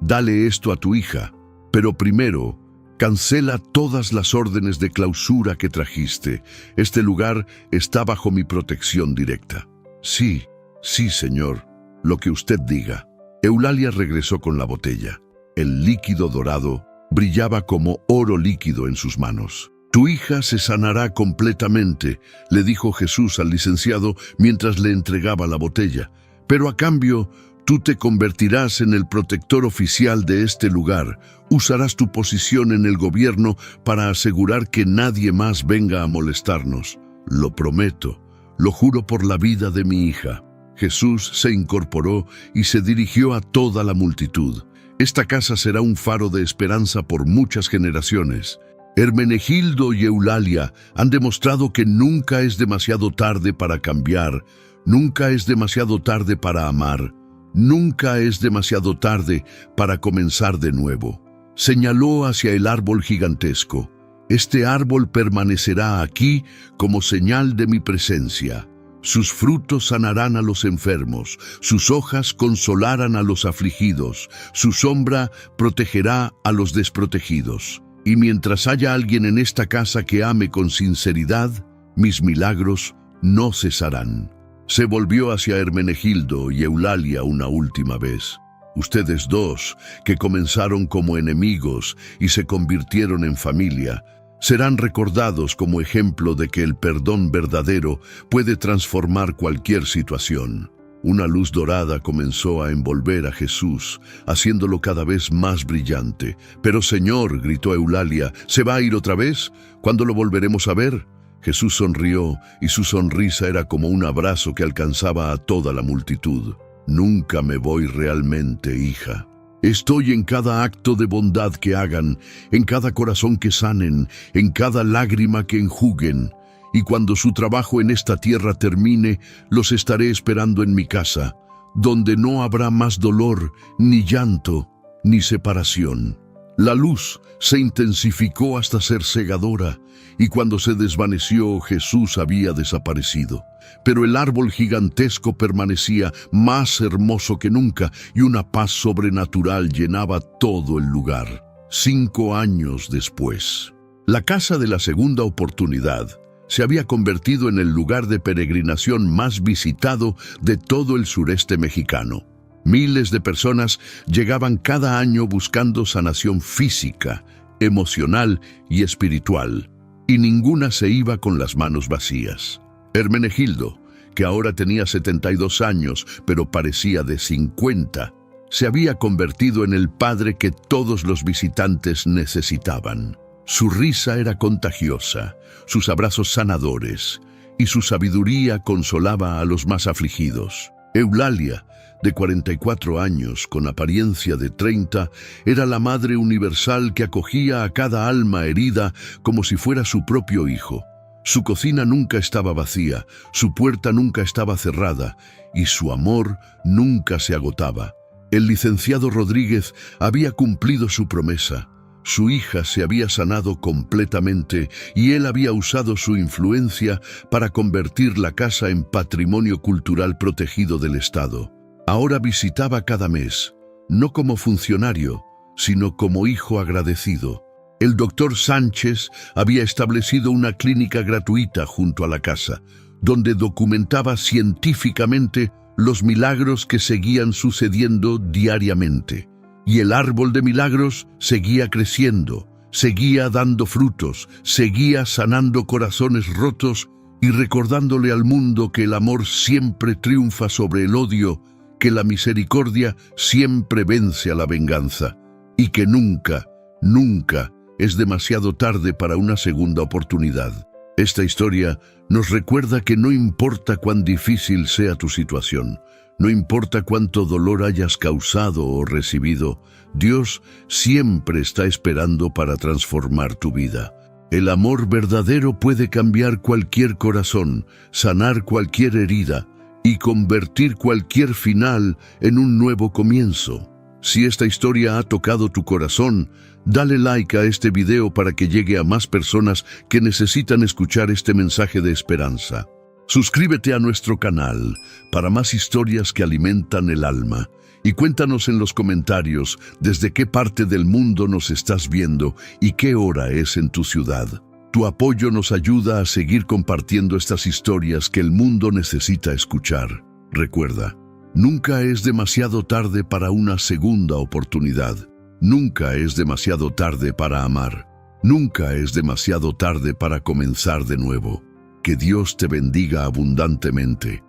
dale esto a tu hija, pero primero, cancela todas las órdenes de clausura que trajiste. Este lugar está bajo mi protección directa». Sí, señor, lo que usted diga». Eulalia regresó con la botella. El líquido dorado brillaba como oro líquido en sus manos. «Tu hija se sanará completamente», le dijo Jesús al licenciado mientras le entregaba la botella. «Pero a cambio, tú te convertirás en el protector oficial de este lugar. Usarás tu posición en el gobierno para asegurar que nadie más venga a molestarnos. Lo prometo, lo juro por la vida de mi hija». Jesús se incorporó y se dirigió a toda la multitud. «Esta casa será un faro de esperanza por muchas generaciones. Hermenegildo y Eulalia han demostrado que nunca es demasiado tarde para cambiar, nunca es demasiado tarde para amar, nunca es demasiado tarde para comenzar de nuevo». Señaló hacia el árbol gigantesco. «Este árbol permanecerá aquí como señal de mi presencia. Sus frutos sanarán a los enfermos, sus hojas consolarán a los afligidos, su sombra protegerá a los desprotegidos. Y mientras haya alguien en esta casa que ame con sinceridad, mis milagros no cesarán». Se volvió hacia Hermenegildo y Eulalia una última vez. «Ustedes dos, que comenzaron como enemigos y se convirtieron en familia, serán recordados como ejemplo de que el perdón verdadero puede transformar cualquier situación». Una luz dorada comenzó a envolver a Jesús, haciéndolo cada vez más brillante. «Pero Señor», gritó Eulalia, «¿se va a ir otra vez? ¿Cuándo lo volveremos a ver?» Jesús sonrió, y su sonrisa era como un abrazo que alcanzaba a toda la multitud. «Nunca me voy realmente, hija. Estoy en cada acto de bondad que hagan, en cada corazón que sanen, en cada lágrima que enjuguen. Y cuando su trabajo en esta tierra termine, los estaré esperando en mi casa, donde no habrá más dolor, ni llanto, ni separación. La luz se intensificó hasta ser cegadora, y cuando se desvaneció, Jesús había desaparecido. Pero el árbol gigantesco permanecía más hermoso que nunca, y una paz sobrenatural llenaba todo el lugar. 5 años después, la casa de la segunda oportunidad se había convertido en el lugar de peregrinación más visitado de todo el sureste mexicano. Miles de personas llegaban cada año buscando sanación física, emocional y espiritual, y ninguna se iba con las manos vacías. Hermenegildo, que ahora tenía 72 años, pero parecía de 50, se había convertido en el padre que todos los visitantes necesitaban. Su risa era contagiosa, sus abrazos sanadores, y su sabiduría consolaba a los más afligidos. Eulalia, de 44 años, con apariencia de 30, era la madre universal que acogía a cada alma herida como si fuera su propio hijo. Su cocina nunca estaba vacía, su puerta nunca estaba cerrada, y su amor nunca se agotaba. El licenciado Rodríguez había cumplido su promesa. Su hija se había sanado completamente y él había usado su influencia para convertir la casa en patrimonio cultural protegido del Estado. Ahora visitaba cada mes, no como funcionario, sino como hijo agradecido. El doctor Sánchez había establecido una clínica gratuita junto a la casa, donde documentaba científicamente los milagros que seguían sucediendo diariamente. Y el árbol de milagros seguía creciendo, seguía dando frutos, seguía sanando corazones rotos y recordándole al mundo que el amor siempre triunfa sobre el odio, que la misericordia siempre vence a la venganza y que nunca, nunca es demasiado tarde para una segunda oportunidad. Esta historia nos recuerda que no importa cuán difícil sea tu situación, no importa cuánto dolor hayas causado o recibido, Dios siempre está esperando para transformar tu vida. El amor verdadero puede cambiar cualquier corazón, sanar cualquier herida y convertir cualquier final en un nuevo comienzo. Si esta historia ha tocado tu corazón, dale like a este video para que llegue a más personas que necesitan escuchar este mensaje de esperanza. Suscríbete a nuestro canal para más historias que alimentan el alma y cuéntanos en los comentarios desde qué parte del mundo nos estás viendo y qué hora es en tu ciudad. Tu apoyo nos ayuda a seguir compartiendo estas historias que el mundo necesita escuchar. Recuerda, nunca es demasiado tarde para una segunda oportunidad. Nunca es demasiado tarde para amar. Nunca es demasiado tarde para comenzar de nuevo. Que Dios te bendiga abundantemente.